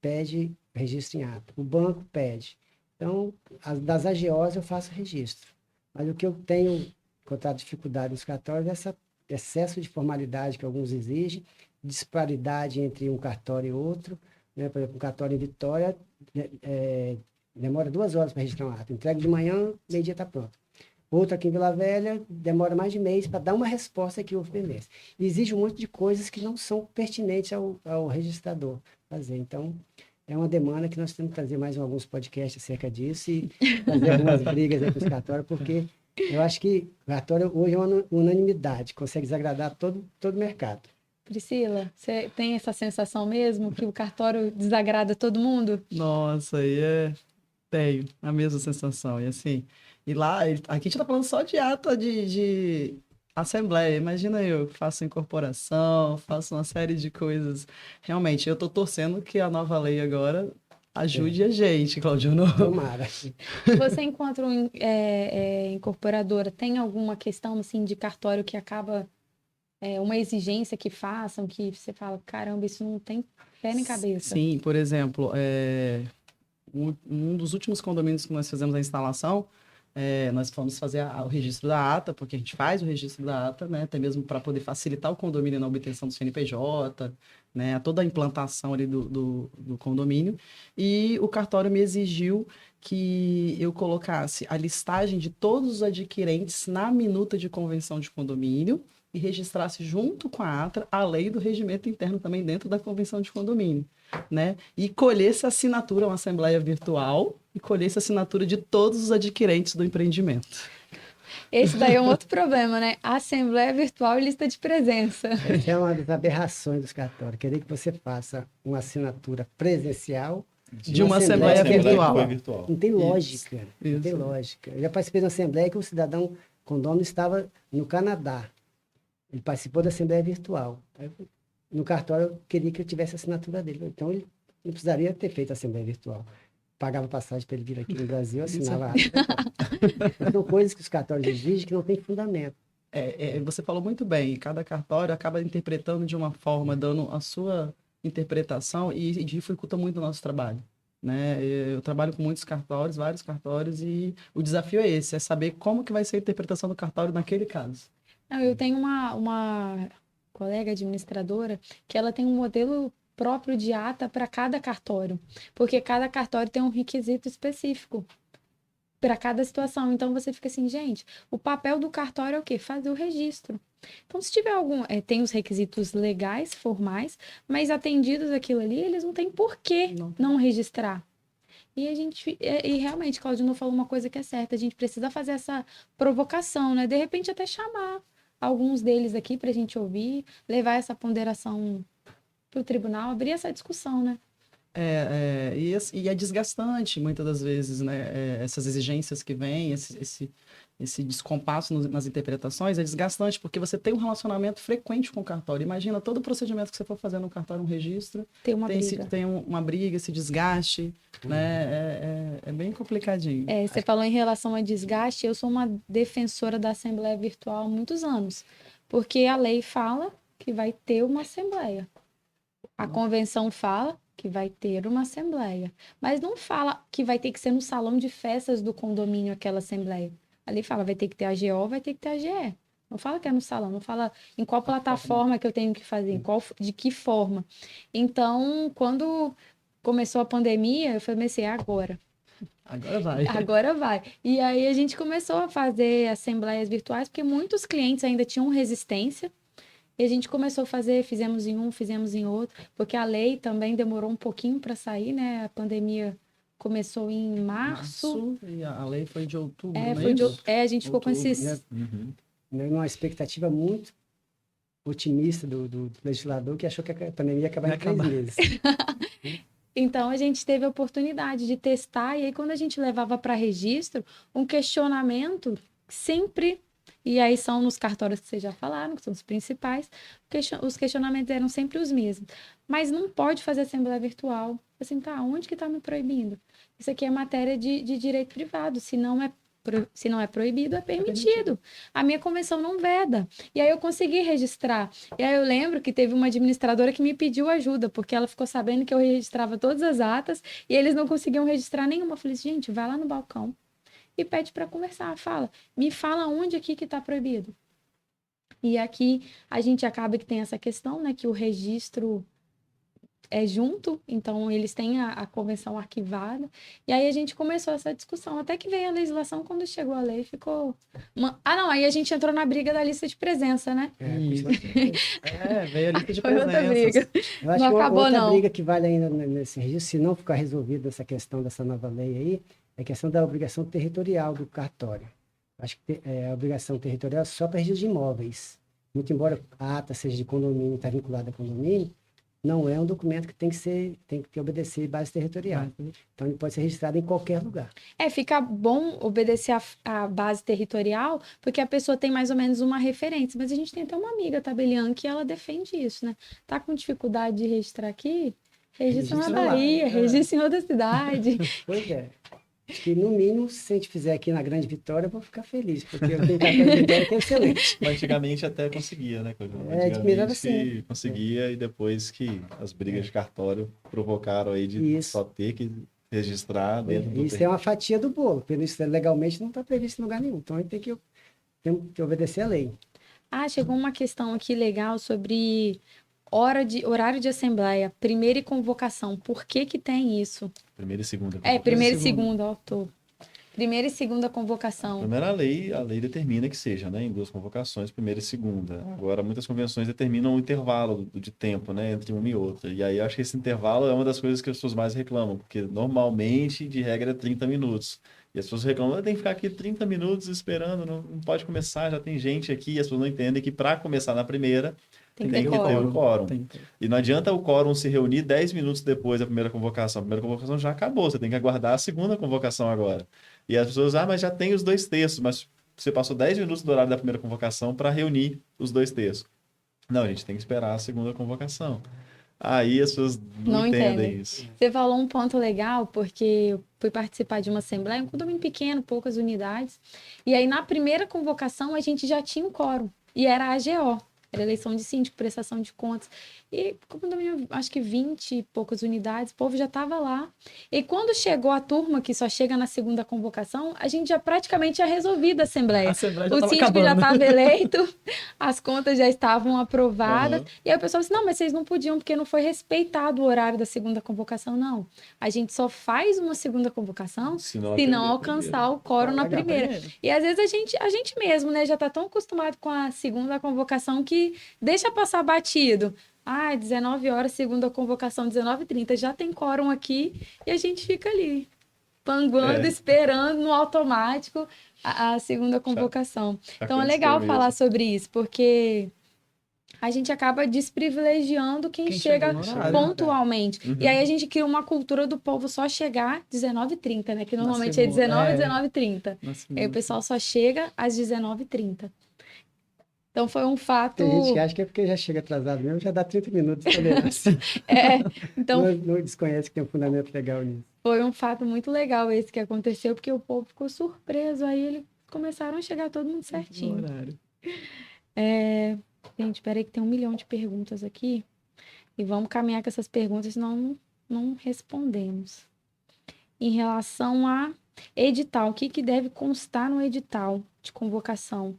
pede registro em ata. O banco pede. Então, das AGOs eu faço registro. Mas o que eu tenho encontrado dificuldade nos cartórios é esse excesso de formalidade que alguns exigem, disparidade entre um cartório e outro. Né? Por exemplo, um cartório em Vitória demora 2 horas para registrar um ato. Entrega de manhã, meio-dia está pronto. Outro aqui em Vila Velha demora mais de mês para dar uma resposta que houve pendência. E exige um monte de coisas que não são pertinentes ao registrador fazer. Então, é uma demanda que nós temos que fazer mais alguns podcasts acerca disso e fazer algumas brigas aí com os cartórios, porque eu acho que o cartório hoje é uma unanimidade, consegue desagradar todo o mercado. Priscila, você tem essa sensação mesmo que o cartório desagrada todo mundo? Nossa, tenho a mesma sensação. E assim, e lá, aqui a gente tá falando só de ata de assembleia. Imagina eu faço incorporação, faço uma série de coisas. Realmente, eu tô torcendo que a nova lei agora ajude a gente, Claudio. Tomara. Você, enquanto incorporadora, tem alguma questão assim de cartório que acaba uma exigência que façam, que você fala, caramba, isso não tem pé nem cabeça? Sim, por exemplo, um dos últimos condomínios que nós fizemos a instalação, nós fomos fazer o registro da ata, porque a gente faz o registro da ata, né, até mesmo para poder facilitar o condomínio na obtenção do CNPJ, né, toda a implantação ali do condomínio. E o cartório me exigiu que eu colocasse a listagem de todos os adquirentes na minuta de convenção de condomínio e registrasse junto com a ata a lei do regimento interno também dentro da convenção de condomínio, né? E colhesse a assinatura, uma assembleia virtual, e colhesse a assinatura de todos os adquirentes do empreendimento. Esse daí é um outro problema, né? Assembleia virtual e lista de presença. Essa é uma das aberrações dos cartórios. Querer que você faça uma assinatura presencial De uma assembleia virtual. Não tem lógica. Não Isso. tem lógica. Eu já participei de uma assembleia que o cidadão condômino estava no Canadá. Ele participou da assembleia virtual. No cartório, eu queria que eu tivesse a assinatura dele. Então, ele não precisaria ter feito a assembleia virtual. Pagava passagem para ele vir aqui no Brasil, assinava a ata. São coisas que os cartórios exigem que não tem fundamento. Você falou muito bem, cada cartório acaba interpretando de uma forma, dando a sua interpretação e dificulta muito o nosso trabalho, né? Eu trabalho com muitos cartórios, vários cartórios, e o desafio é esse, é saber como que vai ser a interpretação do cartório naquele caso. Não, eu tenho uma colega administradora que ela tem um modelo próprio de ata para cada cartório, porque cada cartório tem um requisito específico para cada situação. Então você fica assim, gente, o papel do cartório é o quê? Fazer o registro. Então, se tiver tem os requisitos legais, formais, mas atendidos aquilo ali, eles não têm por que não registrar. E realmente, Claudinho falou uma coisa que é certa, a gente precisa fazer essa provocação, né? De repente até chamar alguns deles aqui para a gente ouvir, levar essa ponderação para o tribunal, abrir essa discussão, né? E é desgastante muitas das vezes, né? Essas exigências que vêm, esse descompasso nas interpretações é desgastante, porque você tem um relacionamento frequente com o cartório. Imagina todo o procedimento que você for fazer no cartório, um registro, Tem uma briga. tem uma briga, esse desgaste, né? É bem complicadinho. Você falou em relação a desgaste, eu sou uma defensora da Assembleia Virtual há muitos anos, porque a lei fala que vai ter uma Assembleia. A convenção fala que vai ter uma Assembleia, mas não fala que vai ter que ser no salão de festas do condomínio aquela Assembleia. Ali fala, vai ter que ter a AGO, vai ter que ter a AGE. Não fala que é no salão, não fala em qual plataforma que eu tenho que fazer, de que forma. Então, quando começou a pandemia, eu falei assim, agora. Agora vai. Agora vai. E aí a gente começou a fazer assembleias virtuais, porque muitos clientes ainda tinham resistência. E a gente começou a fazer, fizemos em um, fizemos em outro, porque a lei também demorou um pouquinho para sair, né? A pandemia começou em março. E a lei foi de outubro, a gente ficou com esses... Numa expectativa muito otimista do legislador, que achou que a pandemia ia acabar em 3 meses. Então, a gente teve a oportunidade de testar, e aí quando a gente levava para registro, um questionamento sempre... E aí são nos cartórios que vocês já falaram, que são os principais, os questionamentos eram sempre os mesmos. Mas não pode fazer assembleia virtual. Assim, tá, onde que está me proibindo? Isso aqui é matéria de direito privado. Se não é proibido, é permitido. A minha convenção não veda. E aí eu consegui registrar. E aí eu lembro que teve uma administradora que me pediu ajuda, porque ela ficou sabendo que eu registrava todas as atas e eles não conseguiam registrar nenhuma. Eu falei, gente, vai lá no balcão e pede para conversar, me fala onde aqui que está proibido. E aqui a gente acaba que tem essa questão, né, que o registro é junto, então eles têm a convenção arquivada, e aí a gente começou essa discussão, até que veio a legislação, quando chegou a lei, ficou... aí a gente entrou na briga da lista de presença, né? Veio a lista de Foi outra briga. Eu acho não que acabou, outra não. briga que vale ainda nesse registro, se não ficar resolvida essa questão dessa nova lei aí, é a questão da obrigação territorial do cartório. Acho que a obrigação territorial é só para registro de imóveis. Muito embora a ata seja de condomínio, está vinculada a condomínio, não é um documento que tem que obedecer base territorial. Então, ele pode ser registrado em qualquer lugar. Fica bom obedecer a base territorial, porque a pessoa tem mais ou menos uma referência. Mas a gente tem até uma amiga, Tabelian, que ela defende isso, né? Tá com dificuldade de registrar aqui? Registra na Bahia, registra em outra cidade. Pois é. Acho que, no mínimo, se a gente fizer aqui na Grande Vitória, eu vou ficar feliz, porque eu tenho cartão de Vitória que é excelente. Antigamente até conseguia, né, Claudio? melhor assim. Conseguia, e depois que as brigas de cartório provocaram aí de Isso. só ter que registrar dentro do Isso é uma fatia do bolo, porque isso legalmente não está previsto em lugar nenhum. Então a gente tem que obedecer à lei. Ah, chegou uma questão aqui legal sobre horário de assembleia, primeira e convocação. Por que que tem isso? primeira e segunda. Primeira e segunda, ó, tô. Primeira e segunda convocação. Primeiro, a lei determina que seja, né, em 2 convocações, primeira e segunda. Agora, muitas convenções determinam o intervalo de tempo, né, entre uma e outra. E aí, eu acho que esse intervalo é uma das coisas que as pessoas mais reclamam, porque normalmente, de regra, é 30 minutos. E as pessoas reclamam, tem que ficar aqui 30 minutos esperando, não pode começar, já tem gente aqui. E as pessoas não entendem que para começar na primeira, Tem que tem ter que ter quórum. o quórum. Tem que ter. E não adianta o quórum se reunir 10 minutos depois da primeira convocação. A primeira convocação já acabou, você tem que aguardar a segunda convocação agora. E as pessoas, mas já tem os 2 terços, mas você passou 10 minutos do horário da primeira convocação para reunir os 2 terços. Não, a gente tem que esperar a segunda convocação. Aí as pessoas não entendem isso. Você falou um ponto legal, porque eu fui participar de uma assembleia, um condomínio pequeno, poucas unidades. E aí, na primeira convocação, a gente já tinha um quórum. E era a AGO. Era eleição de síndico, prestação de contas. E condomínio, acho que 20 e poucas unidades, o povo já estava lá. E quando chegou a turma, que só chega na segunda convocação, a gente já praticamente tinha resolvido a assembleia. A Assembleia já O tava síndico já acabando. estava eleito, as contas já estavam aprovadas. Uhum. E aí o pessoal disse, não, mas vocês não podiam, porque não foi respeitado o horário da segunda convocação. Não, a gente só faz uma segunda convocação Se não se não atender a alcançar o quórum na Pagar primeira. primeiro. E às vezes a gente mesmo, né, já tá tão acostumado com a segunda convocação que deixa passar batido. 19 horas, segunda convocação, 19h30, já tem quórum aqui e a gente fica ali, panguando, esperando no automático a segunda convocação. Então é legal aconteceu falar mesmo. sobre isso, porque a gente acaba desprivilegiando quem chega chegou no horário. pontualmente. Uhum. E aí a gente cria uma cultura do povo só chegar 19h30, né? Que normalmente é segunda, 19 é. 19h30. Aí o pessoal só chega às 19h30. Então foi um fato. Tem gente que acha que é porque já chega atrasado mesmo, já dá 30 minutos de tolerância. Então Não desconhece que tem um fundamento legal nisso. foi um fato muito legal esse que aconteceu, porque o povo ficou surpreso. Aí eles começaram a chegar todo mundo certinho. Horário. Gente, peraí que tem 1 milhão de perguntas aqui. E vamos caminhar com essas perguntas, senão não respondemos. Em relação a edital, o que deve constar no edital de convocação?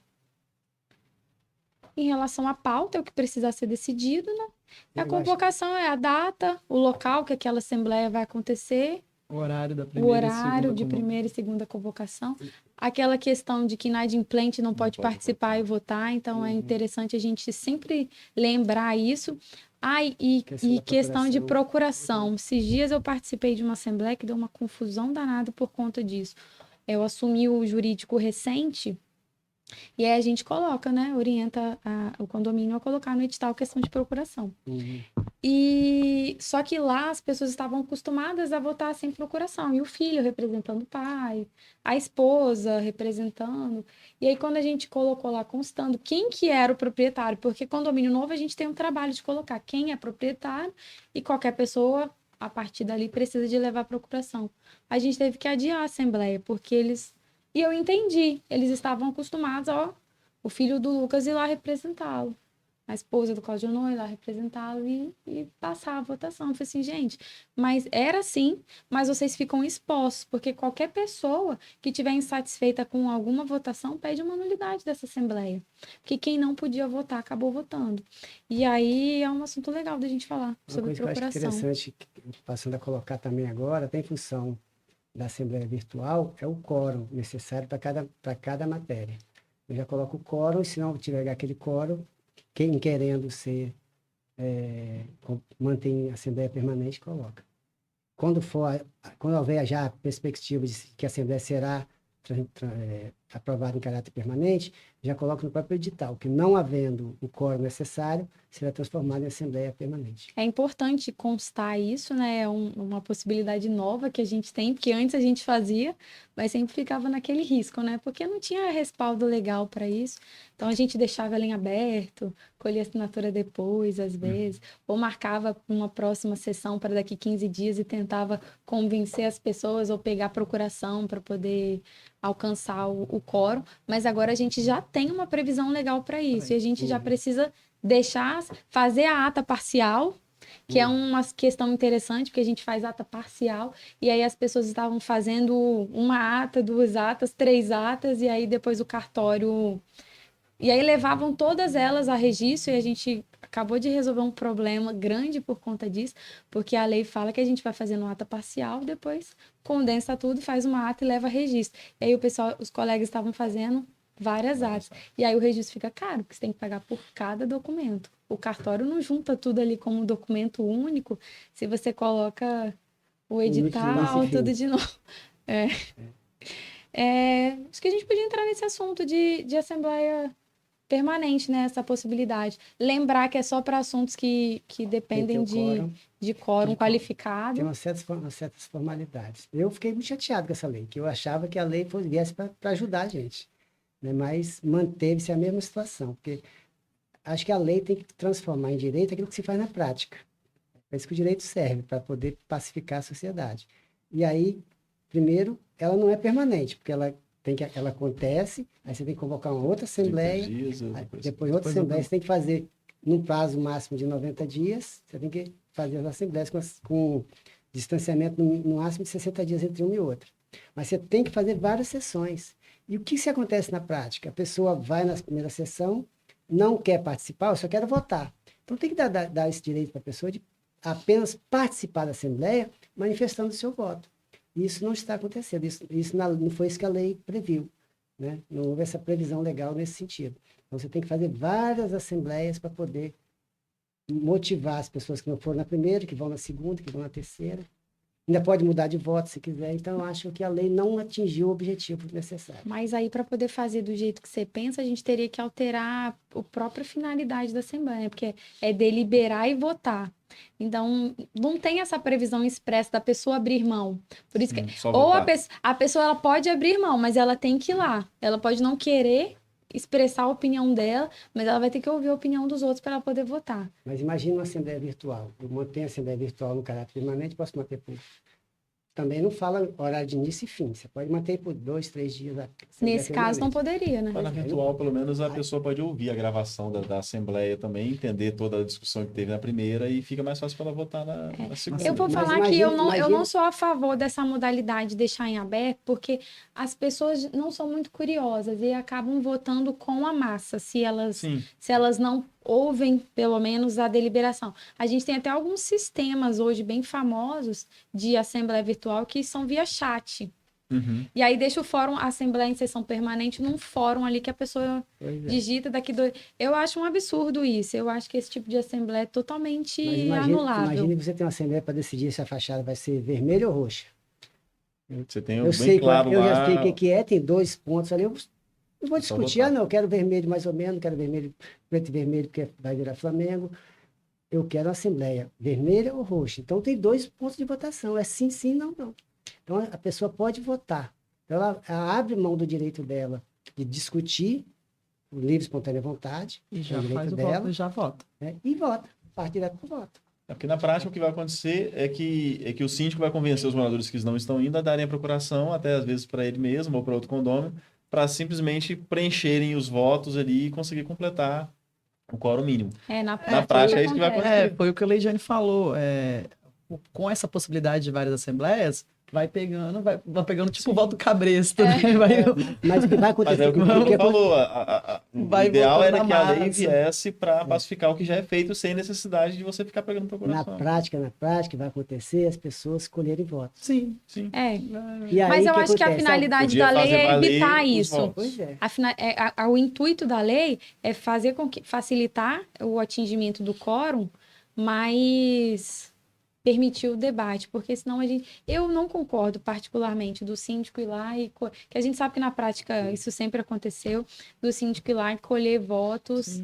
Em relação à pauta, é o que precisa ser decidido, né? A Eu convocação é a data, o local que aquela assembleia vai acontecer, O horário da o primeira e horário segunda de convocação. primeira e segunda convocação. Aquela questão de que inadimplente não pode pode participar e votar, então é interessante a gente sempre lembrar isso. E Questão da questão de procuração. procuração. Esses dias eu participei de uma assembleia que deu uma confusão danada por conta disso. Eu assumi o jurídico recente. E aí a gente coloca, né? Orienta o condomínio a colocar no edital questão de procuração. E só que lá as pessoas estavam acostumadas a votar sem procuração. E o filho representando o pai, a esposa representando. E aí quando a gente colocou lá constando quem que era o proprietário, porque condomínio novo a gente tem um trabalho de colocar quem é proprietário e qualquer pessoa a partir dali precisa de levar a procuração. A gente teve que adiar a assembleia, porque eles... E eu entendi, eles estavam acostumados, o filho do Lucas ir lá representá-lo, a esposa do Claudio Noy ir lá representá-lo e passar a votação. Eu falei assim, gente, mas era assim, mas vocês ficam expostos, porque qualquer pessoa que estiver insatisfeita com alguma votação pede uma nulidade dessa assembleia, porque quem não podia votar acabou votando. E aí é um assunto legal da gente falar Uma sobre coisa que eu acho procuração. interessante, passando a colocar também agora, tem função da Assembleia Virtual, é o quórum necessário para cada matéria. Eu já coloco o quórum, se não tiver aquele quórum, quem querendo mantém a Assembleia Permanente, coloca. Quando houver já a perspectiva de que a Assembleia será aprovada em caráter permanente, já coloca no próprio edital, que não havendo o quórum necessário, será transformado em Assembleia Permanente. É importante constar isso, né? É uma possibilidade nova que a gente tem, porque antes a gente fazia, mas sempre ficava naquele risco, né? Porque não tinha respaldo legal para isso. Então a gente deixava ela em aberto, colhia assinatura depois, às vezes, ou marcava uma próxima sessão para daqui 15 dias e tentava convencer as pessoas ou pegar procuração para poder alcançar o quórum, mas agora a gente já tem uma previsão legal para isso, e a gente já precisa fazer a ata parcial que é uma questão interessante, porque a gente faz ata parcial, e aí as pessoas estavam fazendo uma ata, 2 atas, 3 atas, e aí depois o cartório... E aí levavam todas elas a registro, e a gente acabou de resolver um problema grande por conta disso, porque a lei fala que a gente vai fazendo uma ata parcial, depois condensa tudo, faz uma ata e leva a registro. E aí o pessoal, os colegas estavam fazendo várias atas. E aí o registro fica caro, porque você tem que pagar por cada documento. O cartório não junta tudo ali como um documento único, se você coloca o edital, tudo de novo. Acho que a gente podia entrar nesse assunto de assembleia permanente, né? Essa possibilidade. Lembrar que é só para assuntos que dependem de quórum qualificado. Tem umas certas formalidades. Eu fiquei muito chateado com essa lei, que eu achava que a lei viesse para ajudar a gente, né? Mas manteve-se a mesma situação, porque acho que a lei tem que transformar em direito aquilo que se faz na prática. É isso que o direito serve, para poder pacificar a sociedade. E aí, primeiro, ela não é permanente, porque ela acontece, aí você tem que convocar uma outra assembleia, depois outra assembleia, você tem que fazer num prazo máximo de 90 dias, você tem que fazer as assembleias com distanciamento no máximo de 60 dias entre uma e outra. Mas você tem que fazer várias sessões. E o que se acontece na prática? A pessoa vai na primeira sessão, não quer participar, eu só quero votar. Então tem que dar esse direito para a pessoa de apenas participar da assembleia, manifestando o seu voto. Isso não está acontecendo, não foi isso que a lei previu, né? Não houve essa previsão legal nesse sentido. Então, você tem que fazer várias assembleias para poder motivar as pessoas que não foram na primeira, que vão na segunda, que vão na terceira. Ainda pode mudar de voto se quiser, então eu acho que a lei não atingiu o objetivo necessário. Mas aí, para poder fazer do jeito que você pensa, a gente teria que alterar a própria finalidade da Assembleia, porque é deliberar e votar. Então, não tem essa previsão expressa da pessoa abrir mão. Por isso que ou a pessoa ela pode abrir mão, mas ela tem que ir lá. Ela pode não querer expressar a opinião dela, mas ela vai ter que ouvir a opinião dos outros para ela poder votar. Mas imagine uma assembleia virtual. Eu mantenho a assembleia virtual no caráter permanente, posso manter por... Também não fala horário de início e fim. Você pode manter por 2, 3 dias. Nesse caso, não poderia, né? Mas na virtual, pelo menos, a pessoa pode ouvir a gravação da Assembleia também, entender toda a discussão que teve na primeira e fica mais fácil para ela votar na segunda. Eu vou falar que eu não sou a favor dessa modalidade de deixar em aberto, porque as pessoas não são muito curiosas e acabam votando com a massa, se elas não ouvem, pelo menos, a deliberação. A gente tem até alguns sistemas hoje bem famosos de assembleia virtual que são via chat. Uhum. E aí deixa o fórum, a assembleia em sessão permanente, num fórum ali que a pessoa digita daqui dois... Eu acho um absurdo isso. Eu acho que esse tipo de assembleia é totalmente anulável. Imagine que você tem uma assembleia para decidir se a fachada vai ser vermelha ou roxa. Você tem eu já sei o que é, tem 2 pontos ali. Eu vou discutir, eu quero vermelho mais ou menos, quero vermelho, preto e vermelho, porque vai virar Flamengo. Eu quero a assembleia vermelha ou roxa. Então, tem 2 pontos de votação. É sim, sim, não, não. Então, a pessoa pode votar. Então, ela abre mão do direito dela de discutir, o livre, espontânea vontade. E já faz o voto e já vota. Né? E vota, parte direto para o voto. Porque na prática o que vai acontecer é que o síndico vai convencer os moradores que não estão indo a darem a procuração, até às vezes para ele mesmo ou para outro condômino, para simplesmente preencherem os votos ali e conseguir completar o quórum mínimo. Na prática é isso que vai acontecer. Foi o que a Leidiane falou. Com essa possibilidade de várias assembleias, vai pegando tipo o voto cabresto. Né? Mas o que vai acontecer... O ideal era que a lei viesse para pacificar o que já é feito sem necessidade de você ficar pegando procuração. Na prática, vai acontecer as pessoas escolherem votos. Sim. Mas eu acho que a finalidade da lei é evitar isso. Pois é. O intuito da lei é fazer com que facilitar o atingimento do quórum, mas permitir o debate, porque senão eu não concordo particularmente do síndico ir lá que a gente sabe que na prática isso sempre aconteceu, do síndico ir lá e colher votos,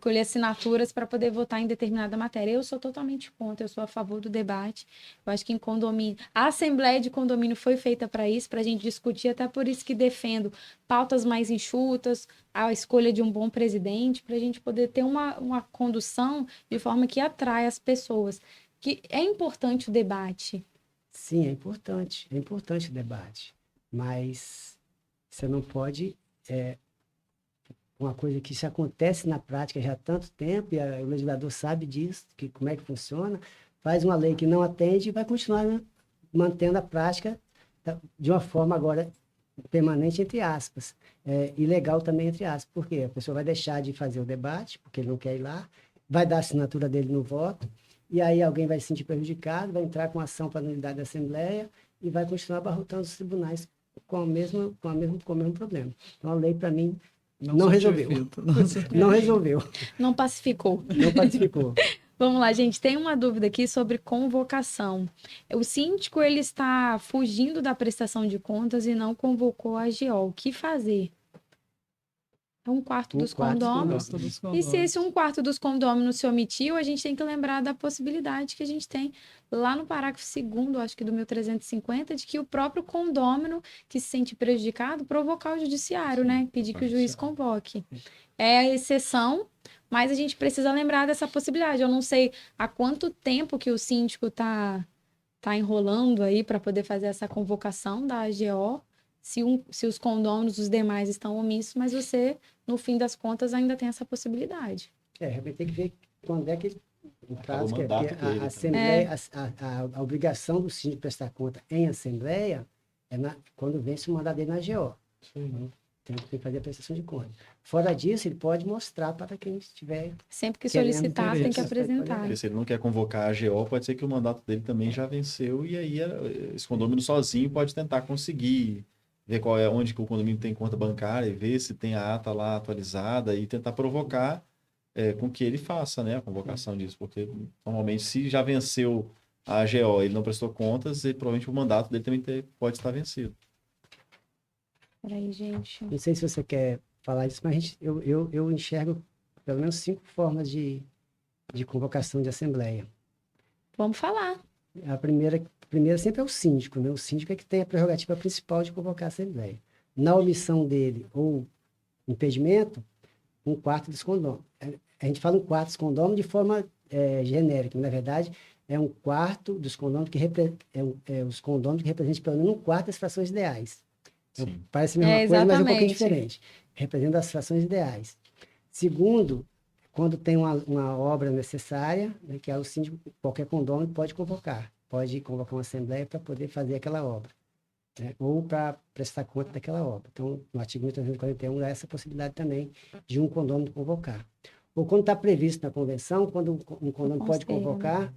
colher assinaturas para poder votar em determinada matéria. Eu sou totalmente contra, eu sou a favor do debate. Eu acho que em condomínio, a assembleia de condomínio foi feita para isso, para a gente discutir, até por isso que defendo pautas mais enxutas, a escolha de um bom presidente, para a gente poder ter uma condução de forma que atrai as pessoas. Que é importante o debate. Sim, é importante o debate, mas você não pode uma coisa que isso acontece na prática já há tanto tempo, e o legislador sabe disso, que como é que funciona, faz uma lei que não atende e vai continuar, né, mantendo a prática de uma forma agora permanente, entre aspas, ilegal também, entre aspas. Por quê? A pessoa vai deixar de fazer o debate, porque ele não quer ir lá, vai dar a assinatura dele no voto, e aí alguém vai se sentir prejudicado, vai entrar com ação para nulidade da Assembleia e vai continuar abarrotando os tribunais com o mesmo problema. Então, a lei, para mim, não resolveu. Não resolveu. Não pacificou. Não pacificou. Vamos lá, gente. Tem uma dúvida aqui sobre convocação. O síndico ele está fugindo da prestação de contas e não convocou a AGO. O que fazer? É um quarto dos condôminos. E se esse um quarto dos condôminos se omitiu, a gente tem que lembrar da possibilidade que a gente tem lá no parágrafo 2º, acho que do 1350, de que o próprio condômino que se sente prejudicado provocar o judiciário, né? Pedir que o juiz convoque. É a exceção, mas a gente precisa lembrar dessa possibilidade. Eu não sei há quanto tempo que o síndico tá enrolando aí para poder fazer essa convocação da AGO, se os condôminos, os demais estão omissos, mas você, no fim das contas, ainda tem essa possibilidade. Realmente tem que ver quando é que, no caso, que dele, a Assembleia, a obrigação do síndico prestar conta em Assembleia é quando vence o mandato dele na AGO. Tem que fazer a prestação de conta. Fora disso, ele pode mostrar para quem estiver. Sempre que solicitar, tem que apresentar. Porque se ele não quer convocar a AGO, pode ser que o mandato dele também já venceu, e aí esse condômino sozinho pode tentar conseguir ver onde que o condomínio tem conta bancária, e ver se tem a ata lá atualizada, e tentar provocar com que ele faça, né, a convocação disso. Porque, normalmente, se já venceu a AGO, ele não prestou contas, e provavelmente o mandato dele também pode estar vencido. Peraí, gente. Não sei se você quer falar isso, mas eu enxergo pelo menos 5 formas de convocação de Assembleia. Vamos falar. A primeira sempre é o síndico, né? O síndico é que tem a prerrogativa principal de convocar a Assembleia. Na omissão dele ou impedimento, um quarto dos condôminos. A gente fala um quarto dos condôminos de forma genérica, mas, na verdade, é um quarto dos condôminos os condôminos que representam pelo menos um quarto das frações ideais. Então, parece a mesma coisa, mas é um pouquinho diferente. Representa as frações ideais. Segundo, quando tem uma obra necessária, né, que é o síndico, qualquer condômino pode convocar uma assembleia para poder fazer aquela obra, né, ou para prestar conta daquela obra. Então, no artigo 1341 há essa possibilidade também de um condômino convocar. Ou quando está previsto na convenção, quando um condômino pode convocar,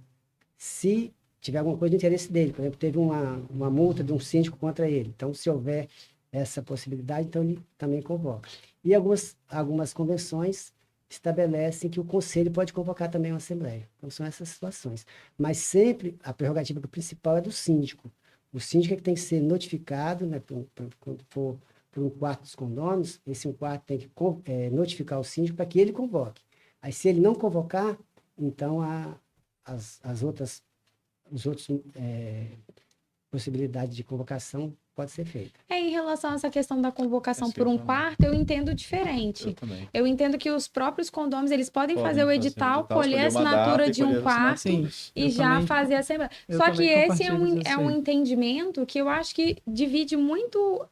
se tiver alguma coisa de interesse dele. Por exemplo, teve uma multa de um síndico contra ele. Então, se houver essa possibilidade, então ele também convoca. E algumas convenções estabelecem que o conselho pode convocar também uma assembleia. Então, são essas situações. Mas sempre a prerrogativa principal é do síndico. O síndico é que tem que ser notificado, né, quando for por um quarto dos condôminos, esse um quarto tem que notificar o síndico para que ele convoque. Aí, se ele não convocar, então as outras possibilidades de convocação pode ser feita. Em relação a essa questão da convocação por um quarto, eu entendo diferente. Eu também. Eu entendo que os próprios condôminos, eles podem fazer o edital, colher a assinatura de um quarto e já fazer a assembleia. Só que esse é um entendimento que eu acho que divide muito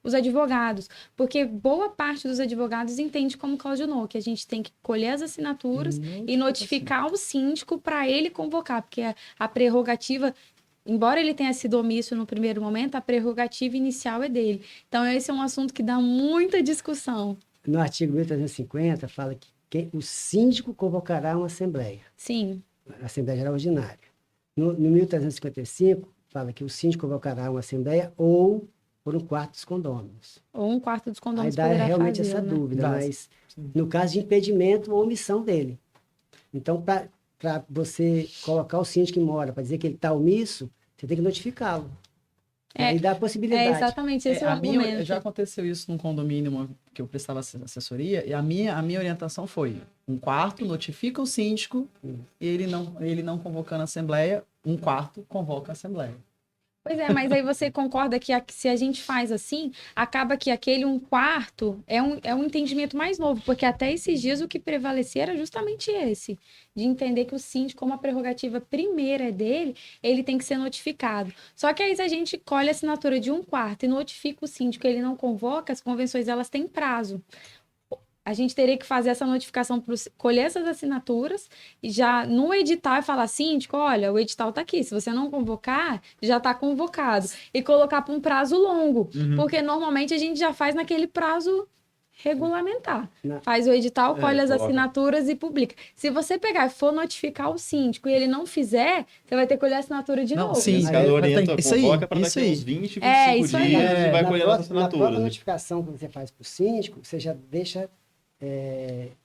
os advogados, porque boa parte dos advogados entende como claudinou, que a gente tem que colher as assinaturas e notificar o síndico para ele convocar, porque a prerrogativa, embora ele tenha sido omisso no primeiro momento, a prerrogativa inicial é dele. Então, esse é um assunto que dá muita discussão. No artigo 1350, fala que o síndico convocará uma assembleia. Sim. A Assembleia Geral Ordinária. No 1355, fala que o síndico convocará uma assembleia ou por um quarto dos condôminos. Ou um quarto dos condôminos aí dá poderá realmente fazer, essa né? dúvida, mas no caso de impedimento ou omissão dele. Então, para você colocar o síndico que mora, para dizer que ele está omisso, você tem que notificá-lo. Aí dá a possibilidade. Exatamente, esse é o argumento. Já aconteceu isso num condomínio que eu prestava assessoria, e a minha orientação foi: um quarto notifica o síndico, e ele não convocando a assembleia, um quarto convoca a assembleia. Pois é, mas aí você concorda que se a gente faz assim, acaba que aquele 1/4 é um entendimento mais novo, porque até esses dias o que prevalecia era justamente esse, de entender que o síndico, como a prerrogativa primeira é dele, ele tem que ser notificado. Só que aí se a gente colhe a assinatura de 1/4 e notifica o síndico, ele não convoca, as convenções elas têm prazo. A gente teria que fazer essa notificação para colher essas assinaturas e já no edital falar, síndico, olha, o edital está aqui. Se você não convocar, já está convocado. E colocar para um prazo longo. Porque normalmente a gente já faz naquele prazo regulamentar. Faz o edital, colhe as assinaturas e publica. Se você pegar e for notificar o síndico e ele não fizer, você vai ter que colher a assinatura de novo. Sim, Aí, orienta, isso aí, convoca para isso daqui aí. uns 20, 25 isso aí. dias e vai Na colhendo as própria- Na própria assinaturas. notificação que você faz para o síndico, você já deixa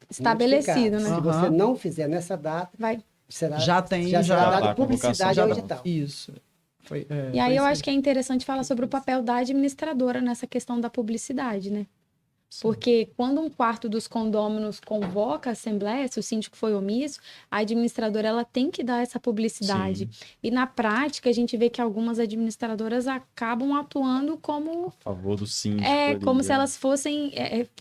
Estabelecido, notificado. né? Se você não fizer nessa data, Vai. será, Já tem, será já- dado a convocação publicidade já ao dá. edital. Isso. E aí eu acho que é interessante falar sobre o papel da administradora nessa questão da publicidade, né? Porque quando 1/4 dos condôminos convoca a assembleia, se o síndico foi omisso, a administradora ela tem que dar essa publicidade. E na prática, a gente vê que algumas administradoras acabam atuando como A favor do síndico. como ali, se elas fossem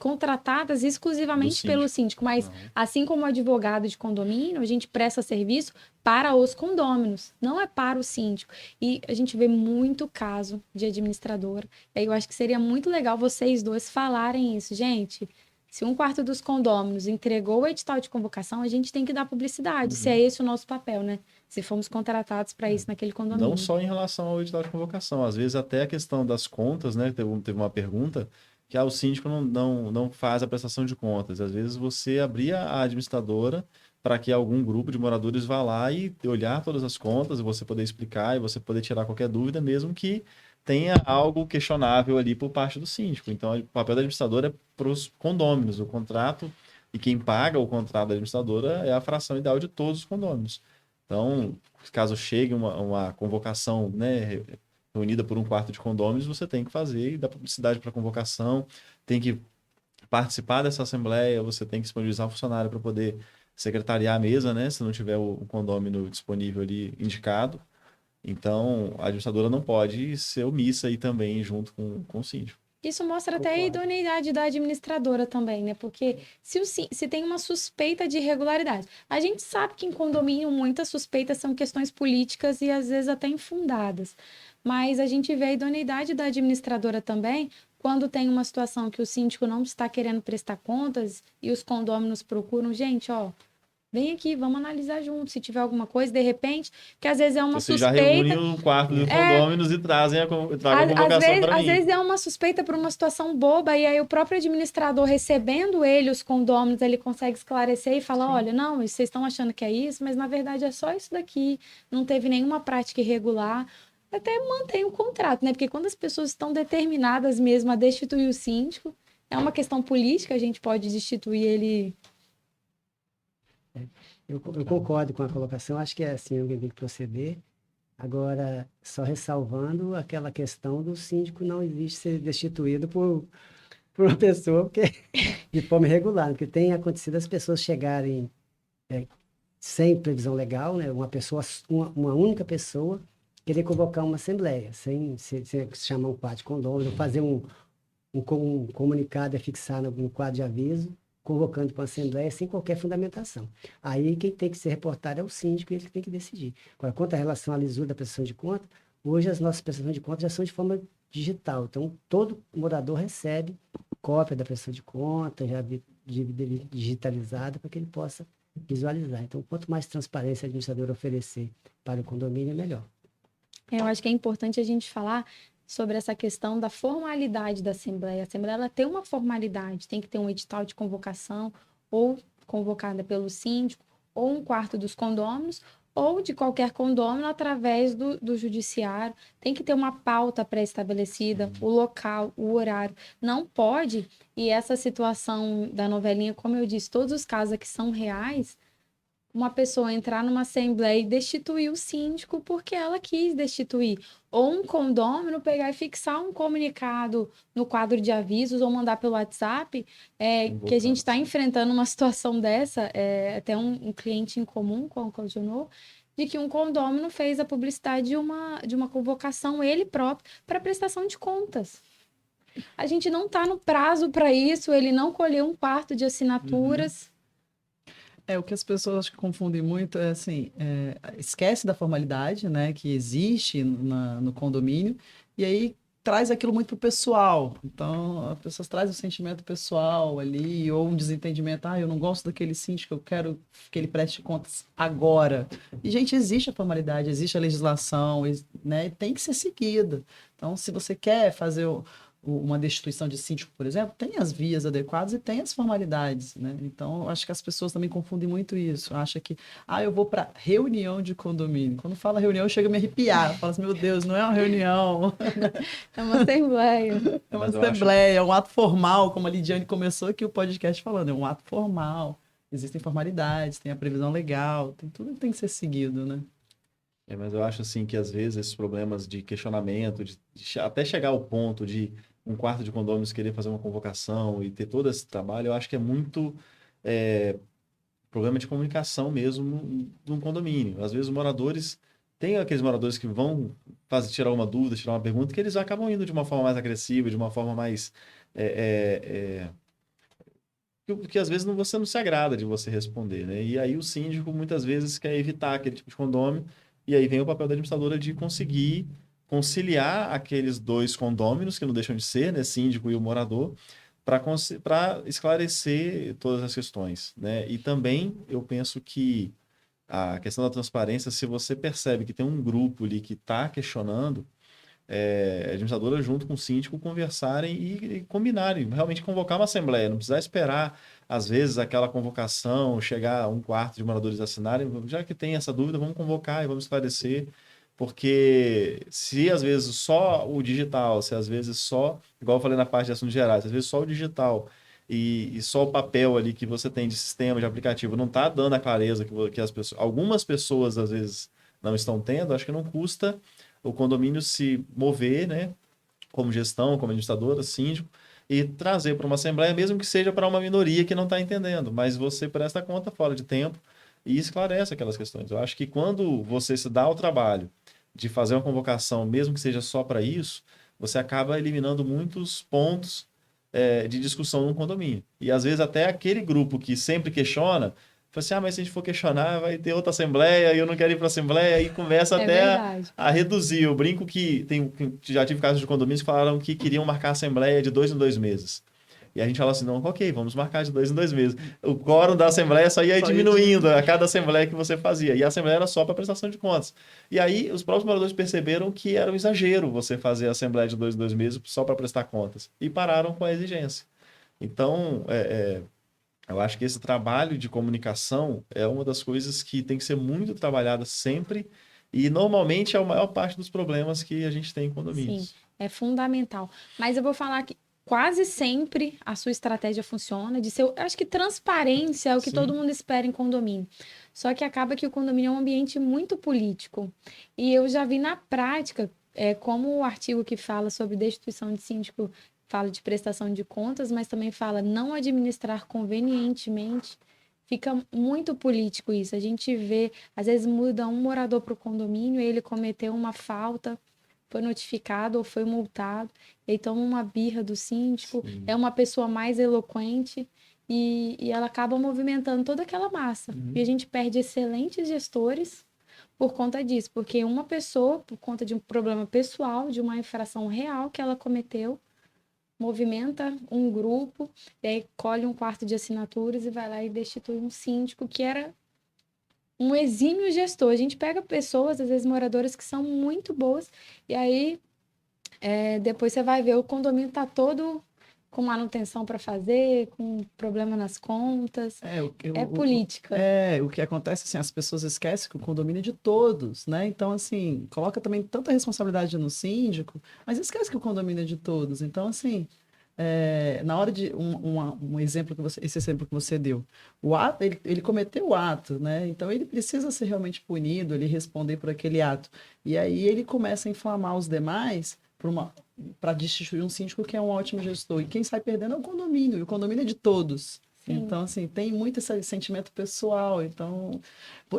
contratadas exclusivamente Do síndico. pelo síndico. Mas, Não. assim como advogado de condomínio, a gente presta serviço para os condôminos, não é para o síndico. E a gente vê muito caso de administradora. E aí eu acho que seria muito legal vocês dois falarem isso. Gente, se 1/4 dos condôminos entregou o edital de convocação, a gente tem que dar publicidade. Se é esse o nosso papel, né? Se fomos contratados para isso naquele condomínio. Não só em relação ao edital de convocação, às vezes até a questão das contas, né? Teve uma pergunta que o síndico não faz a prestação de contas. Às vezes você abria a administradora para que algum grupo de moradores vá lá e olhar todas as contas, e você poder explicar e você poder tirar qualquer dúvida, mesmo que tenha algo questionável ali por parte do síndico. Então, o papel da administradora é para os condôminos. O contrato e quem paga o contrato da administradora é a fração ideal de todos os condôminos. Então, caso chegue uma convocação, né, reunida por 1/4 de condôminos, você tem que fazer e dar publicidade para a convocação, tem que participar dessa assembleia, você tem que disponibilizar um funcionário para poder secretariar a mesa, né, se não tiver o condômino disponível ali indicado. Então, a administradora não pode ser omissa aí também junto com o síndico. Isso mostra até a idoneidade da administradora também, né? Porque se tem uma suspeita de irregularidade. A gente sabe que em condomínio muitas suspeitas são questões políticas e às vezes até infundadas. Mas a gente vê a idoneidade da administradora também quando tem uma situação que o síndico não está querendo prestar contas e os condôminos procuram, gente, ó, vem aqui, vamos analisar junto. Se tiver alguma coisa, de repente, que às vezes é uma Você suspeita. já reúne um quarto dos condôminos e tragam a convocação para mim. Às vezes é uma suspeita por uma situação boba, e aí o próprio administrador recebendo ele, os condôminos, ele consegue esclarecer e falar, olha, não, vocês estão achando que é isso, mas na verdade é só isso daqui, não teve nenhuma prática irregular. Até mantém o contrato, né? Porque quando as pessoas estão determinadas mesmo a destituir o síndico, é uma questão política, a gente pode destituir ele. Eu concordo com a colocação, acho que é assim alguém tem que proceder. Agora, só ressalvando aquela questão do síndico não existe ser destituído por uma pessoa de forma irregular, porque tem acontecido as pessoas chegarem sem previsão legal, né? Uma única pessoa querer convocar uma assembleia, sem chamar um quadro de condômino, fazer um comunicado e fixar no quadro de aviso, convocando para uma assembleia sem qualquer fundamentação. Aí quem tem que ser reportado é o síndico e ele tem que decidir. Agora, quanto à relação à lisura da prestação de conta, hoje as nossas prestações de conta já são de forma digital. Então, todo morador recebe cópia da prestação de conta, já digitalizada, para que ele possa visualizar. Então, quanto mais transparência a administradora oferecer para o condomínio, melhor. Eu acho que é importante a gente falar sobre essa questão da formalidade da Assembleia. A Assembleia ela tem uma formalidade, tem que ter um edital de convocação, ou convocada pelo síndico, ou 1/4 dos condôminos, ou de qualquer condômino através do judiciário. Tem que ter uma pauta pré-estabelecida, o local, o horário. Não pode, e essa situação da novelinha, como eu disse, todos os casos aqui são reais, uma pessoa entrar numa assembleia e destituir o síndico porque ela quis destituir. Ou um condômino pegar e fixar um comunicado no quadro de avisos ou mandar pelo WhatsApp, que a gente está enfrentando uma situação dessa, até um cliente em comum com o Codionô, de que um condômino fez a publicidade de uma convocação, ele próprio, para prestação de contas. A gente não está no prazo para isso, ele não colheu um quarto de assinaturas. O que as pessoas acho que confundem muito é assim, esquece da formalidade, né, que existe no condomínio, e aí traz aquilo muito pro pessoal. Então, as pessoas trazem o sentimento pessoal ali, ou um desentendimento, eu não gosto daquele síndico, eu quero que ele preste contas agora. E, gente, existe a formalidade, existe a legislação, né, tem que ser seguida. Então, se você quer fazer uma destituição de síndico, por exemplo, tem as vias adequadas e tem as formalidades, né? Então, eu acho que as pessoas também confundem muito isso. Acha que, eu vou para reunião de condomínio. Quando fala reunião, chega a me arrepiar. Fala assim, meu Deus, não é uma reunião. É uma assembleia. É uma assembleia, é um ato formal, como a Lidiane começou aqui o podcast falando, é um ato formal. Existem formalidades, tem a previsão legal, tem tudo que tem que ser seguido, né? Mas eu acho assim que às vezes esses problemas de questionamento, até chegar ao ponto de um quarto de condôminos querer fazer uma convocação e ter todo esse trabalho, eu acho que é muito problema de comunicação mesmo num condomínio. Às vezes os moradores, tem aqueles moradores que vão tirar uma dúvida, tirar uma pergunta, que eles acabam indo de uma forma mais agressiva, de uma forma mais... que às vezes você não se agrada de você responder, né? E aí o síndico muitas vezes quer evitar aquele tipo de condômino, e aí vem o papel da administradora de conseguir conciliar aqueles dois condôminos, que não deixam de ser, né, síndico e o morador, para esclarecer todas as questões, né? E também eu penso que a questão da transparência, se você percebe que tem um grupo ali que está questionando, a administradora junto com o síndico conversarem e combinarem, realmente convocar uma assembleia, não precisar esperar, às vezes, aquela convocação, chegar a um quarto de moradores assinarem, já que tem essa dúvida, vamos convocar e vamos esclarecer, porque se às vezes só o digital, se às vezes só, igual eu falei na parte de assuntos gerais, às vezes só o digital e só o papel ali que você tem de sistema, de aplicativo, não está dando a clareza que algumas pessoas às vezes não estão tendo, acho que não custa o condomínio se mover, né, como gestão, como administradora, síndico, e trazer para uma assembleia, mesmo que seja para uma minoria que não está entendendo, mas você presta conta fora de tempo e esclarece aquelas questões. Eu acho que quando você se dá ao trabalho de fazer uma convocação, mesmo que seja só para isso, você acaba eliminando muitos pontos de discussão no condomínio. E às vezes até aquele grupo que sempre questiona, fala assim, mas se a gente for questionar, vai ter outra assembleia, e eu não quero ir para a assembleia, e começa até a reduzir. Eu brinco que já tive casos de condomínios que falaram que queriam marcar a assembleia de 2 em 2 meses. E a gente fala assim, não, ok, vamos marcar de 2 em 2 meses. O quórum da assembleia só ia diminuindo a cada assembleia que você fazia. E a assembleia era só para prestação de contas. E aí os próprios moradores perceberam que era um exagero você fazer a assembleia de 2 em 2 meses só para prestar contas. E pararam com a exigência. Então, eu acho que esse trabalho de comunicação é uma das coisas que tem que ser muito trabalhada sempre. E normalmente é a maior parte dos problemas que a gente tem em condomínios. Sim, é fundamental. Mas eu vou falar que quase sempre a sua estratégia funciona, eu acho que transparência é o que todo mundo espera em condomínio. Só que acaba que o condomínio é um ambiente muito político. E eu já vi na prática, como o artigo que fala sobre destituição de síndico fala de prestação de contas, mas também fala não administrar convenientemente. Fica muito político isso. A gente vê, às vezes muda um morador para o condomínio, ele cometeu uma falta, foi notificado ou foi multado, e aí toma uma birra do síndico, é uma pessoa mais eloquente e ela acaba movimentando toda aquela massa. E a gente perde excelentes gestores por conta disso, porque uma pessoa, por conta de um problema pessoal, de uma infração real que ela cometeu, movimenta um grupo, e aí colhe um quarto de assinaturas e vai lá e destitui um síndico que era um exímio gestor. A gente pega pessoas, às vezes moradoras, que são muito boas, e aí depois você vai ver o condomínio está todo com manutenção para fazer, com problema nas contas. Política. O que acontece, assim, as pessoas esquecem que o condomínio é de todos, né? Então, assim, coloca também tanta responsabilidade no síndico, mas esquece que o condomínio é de todos. Então, assim, na hora de um exemplo esse exemplo que você deu, o ato, ele cometeu o ato, né? Então ele precisa ser realmente punido, ele responder por aquele ato. E aí ele começa a inflamar os demais para destituir um síndico que é um ótimo gestor. E quem sai perdendo é o condomínio, e o condomínio é de todos. Sim. Então, assim, tem muito esse sentimento pessoal. Então,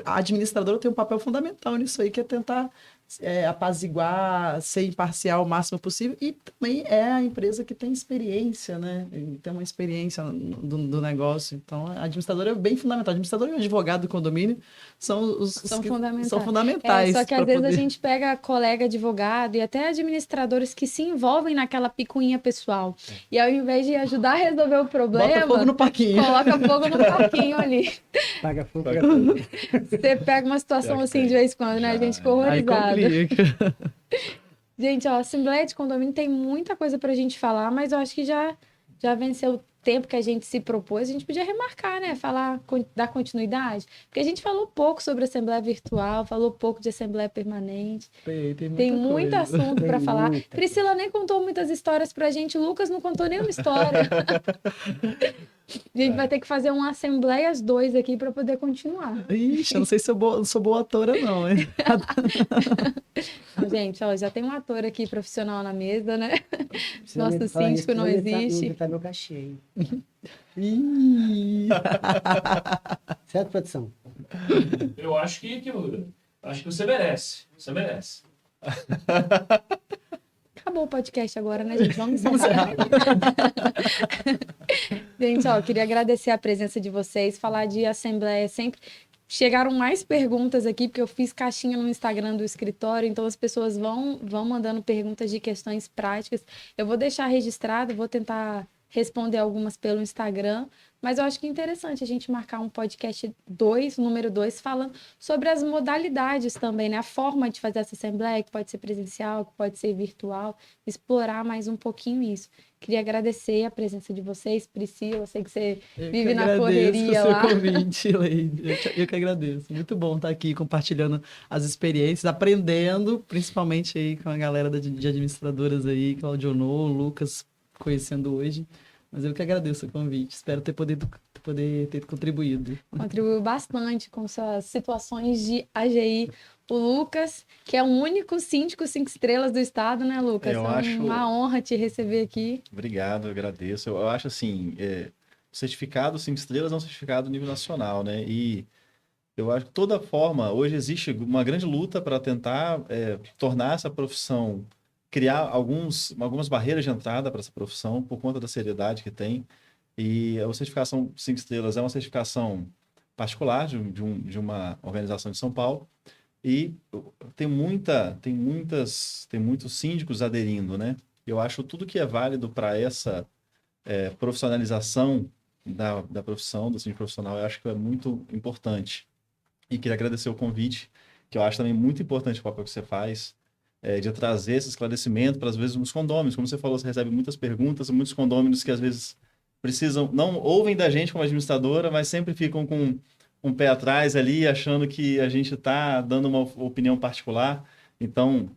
a administradora tem um papel fundamental nisso aí, que é tentar apaziguar, ser imparcial o máximo possível. E também é a empresa que tem experiência, né? Tem uma experiência do negócio. Então, a administradora é bem fundamental. A administradora e o advogado do condomínio são são fundamentais. Só que às vezes a gente pega colega advogado e até administradores que se envolvem naquela picuinha pessoal. E ao invés de ajudar a resolver o problema, bota fogo no parquinho. Coloca fogo no parquinho ali. Paga fogo pra tudo. Você pega uma situação assim de vez em quando, né? A gente fica Aí horrorizado. complica. Gente, ó, a Assembleia de Condomínio tem muita coisa pra gente falar, mas eu acho que já venceu o tempo que a gente se propôs. A gente podia remarcar, né? Dar continuidade. Porque a gente falou pouco sobre Assembleia Virtual, falou pouco de Assembleia Permanente. Tem muito coisa. assunto pra Tem falar. muita Priscila nem contou muitas histórias pra gente. Lucas não contou nenhuma história. A gente vai ter que fazer um Assembleias 2 aqui pra poder continuar. Ixi, eu não sei se eu sou boa atora, não, hein? Gente, ó, já tem um ator aqui profissional na mesa, né? Precisa Nosso me falar isso, síndico não precisa existe. aumentar meu cachê, hein? Ih. Certo, produção? Eu acho que você merece. Você merece. Acabou o podcast agora, né, gente? Vamos encerrar. Gente, ó, eu queria agradecer a presença de vocês, falar de Assembleia sempre. Chegaram mais perguntas aqui, porque eu fiz caixinha no Instagram do escritório, então as pessoas vão mandando perguntas de questões práticas. Eu vou deixar registrado, vou tentar responder algumas pelo Instagram, mas eu acho que é interessante a gente marcar um podcast 2, número 2, falando sobre as modalidades também, né? A forma de fazer essa assembleia, que pode ser presencial, que pode ser virtual, explorar mais um pouquinho isso. Queria agradecer a presença de vocês, Priscila, eu sei que você vive na correria lá. Eu que agradeço o seu convite, Leide. Eu que agradeço. Muito bom estar aqui compartilhando as experiências, aprendendo, principalmente aí com a galera de administradoras aí, Claudionô, Lucas, conhecendo hoje. Mas eu que agradeço o convite. Espero poder ter contribuído. Contribuiu bastante com suas situações de AGI. O Lucas, que é o único síndico 5 estrelas do estado, né, Lucas? Eu É acho uma honra te receber aqui. Obrigado, eu agradeço. Eu acho assim, o certificado 5 estrelas é um certificado nível nacional, né? E eu acho que toda forma, hoje existe uma grande luta para tentar tornar essa profissão, criar algumas barreiras de entrada para essa profissão por conta da seriedade que tem. E a certificação 5 estrelas é uma certificação particular de uma organização de São Paulo. E tem muitos síndicos aderindo, né? Eu acho tudo que é válido para essa profissionalização da profissão, do síndico profissional, eu acho que é muito importante. E queria agradecer o convite, que eu acho também muito importante o papel que você faz, de trazer esse esclarecimento para, às vezes, nos condôminos. Como você falou, você recebe muitas perguntas, muitos condôminos que, às vezes, não ouvem da gente como administradora, mas sempre ficam com um pé atrás ali, achando que a gente está dando uma opinião particular. Então,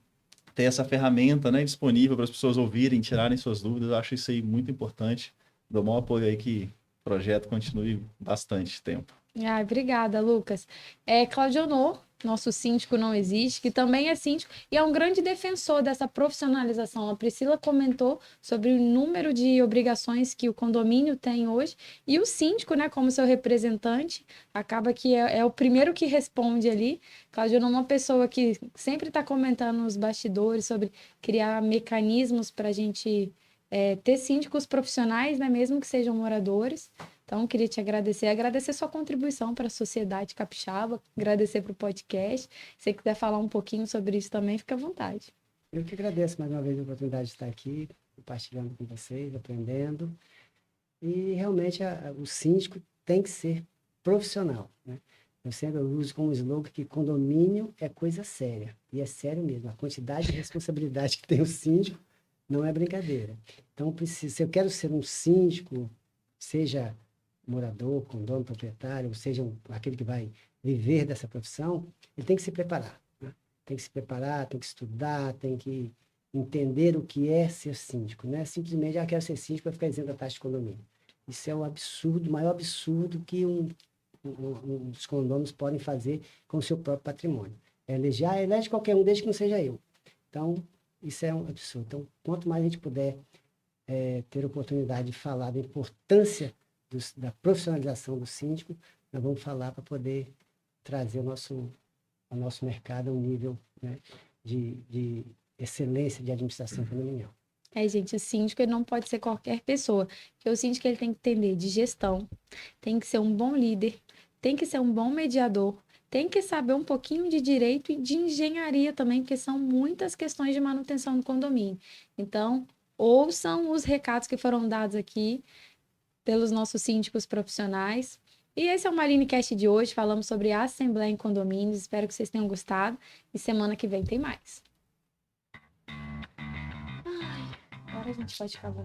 ter essa ferramenta, né, disponível para as pessoas ouvirem, tirarem suas dúvidas, eu acho isso aí muito importante. Dou o maior apoio aí que o projeto continue bastante tempo. Obrigada, Lucas. Claudionô, nosso síndico não existe, que também é síndico e é um grande defensor dessa profissionalização. A Priscila comentou sobre o número de obrigações que o condomínio tem hoje e o síndico, né, como seu representante, acaba que é o primeiro que responde ali. Claudionô é uma pessoa que sempre está comentando nos bastidores sobre criar mecanismos para a gente ter síndicos profissionais, né, mesmo que sejam moradores. Então, queria te agradecer sua contribuição para a sociedade capixaba, agradecer para o podcast. Se você quiser falar um pouquinho sobre isso também, fica à vontade. Eu que agradeço mais uma vez a oportunidade de estar aqui, compartilhando com vocês, aprendendo. E realmente o síndico tem que ser profissional, né? Eu sempre uso como slogan que condomínio é coisa séria. E é sério mesmo. A quantidade de responsabilidade que tem o síndico não é brincadeira. Então, se eu quero ser um síndico, seja morador, condomínio, proprietário, ou seja, aquele que vai viver dessa profissão, ele tem que se preparar, né? Tem que se preparar, tem que estudar, tem que entender o que é ser síndico, não é simplesmente, quero ser síndico para ficar isento da taxa de condomínio. Isso é um absurdo, o maior absurdo que os condôminos podem fazer com o seu próprio patrimônio. Elege qualquer um, desde que não seja eu. Então, isso é um absurdo. Então, quanto mais a gente puder ter oportunidade de falar da importância da profissionalização do síndico, nós vamos falar para poder trazer ao nosso mercado um nível, né, de excelência de administração condominial. Gente, o síndico ele não pode ser qualquer pessoa, porque o síndico ele tem que entender de gestão, tem que ser um bom líder, tem que ser um bom mediador, tem que saber um pouquinho de direito e de engenharia também, porque são muitas questões de manutenção do condomínio. Então, ouçam os recados que foram dados aqui pelos nossos síndicos profissionais. E esse é o MarineCast de hoje, falamos sobre a Assembleia em Condomínios, espero que vocês tenham gostado e semana que vem tem mais. Agora a gente pode falar.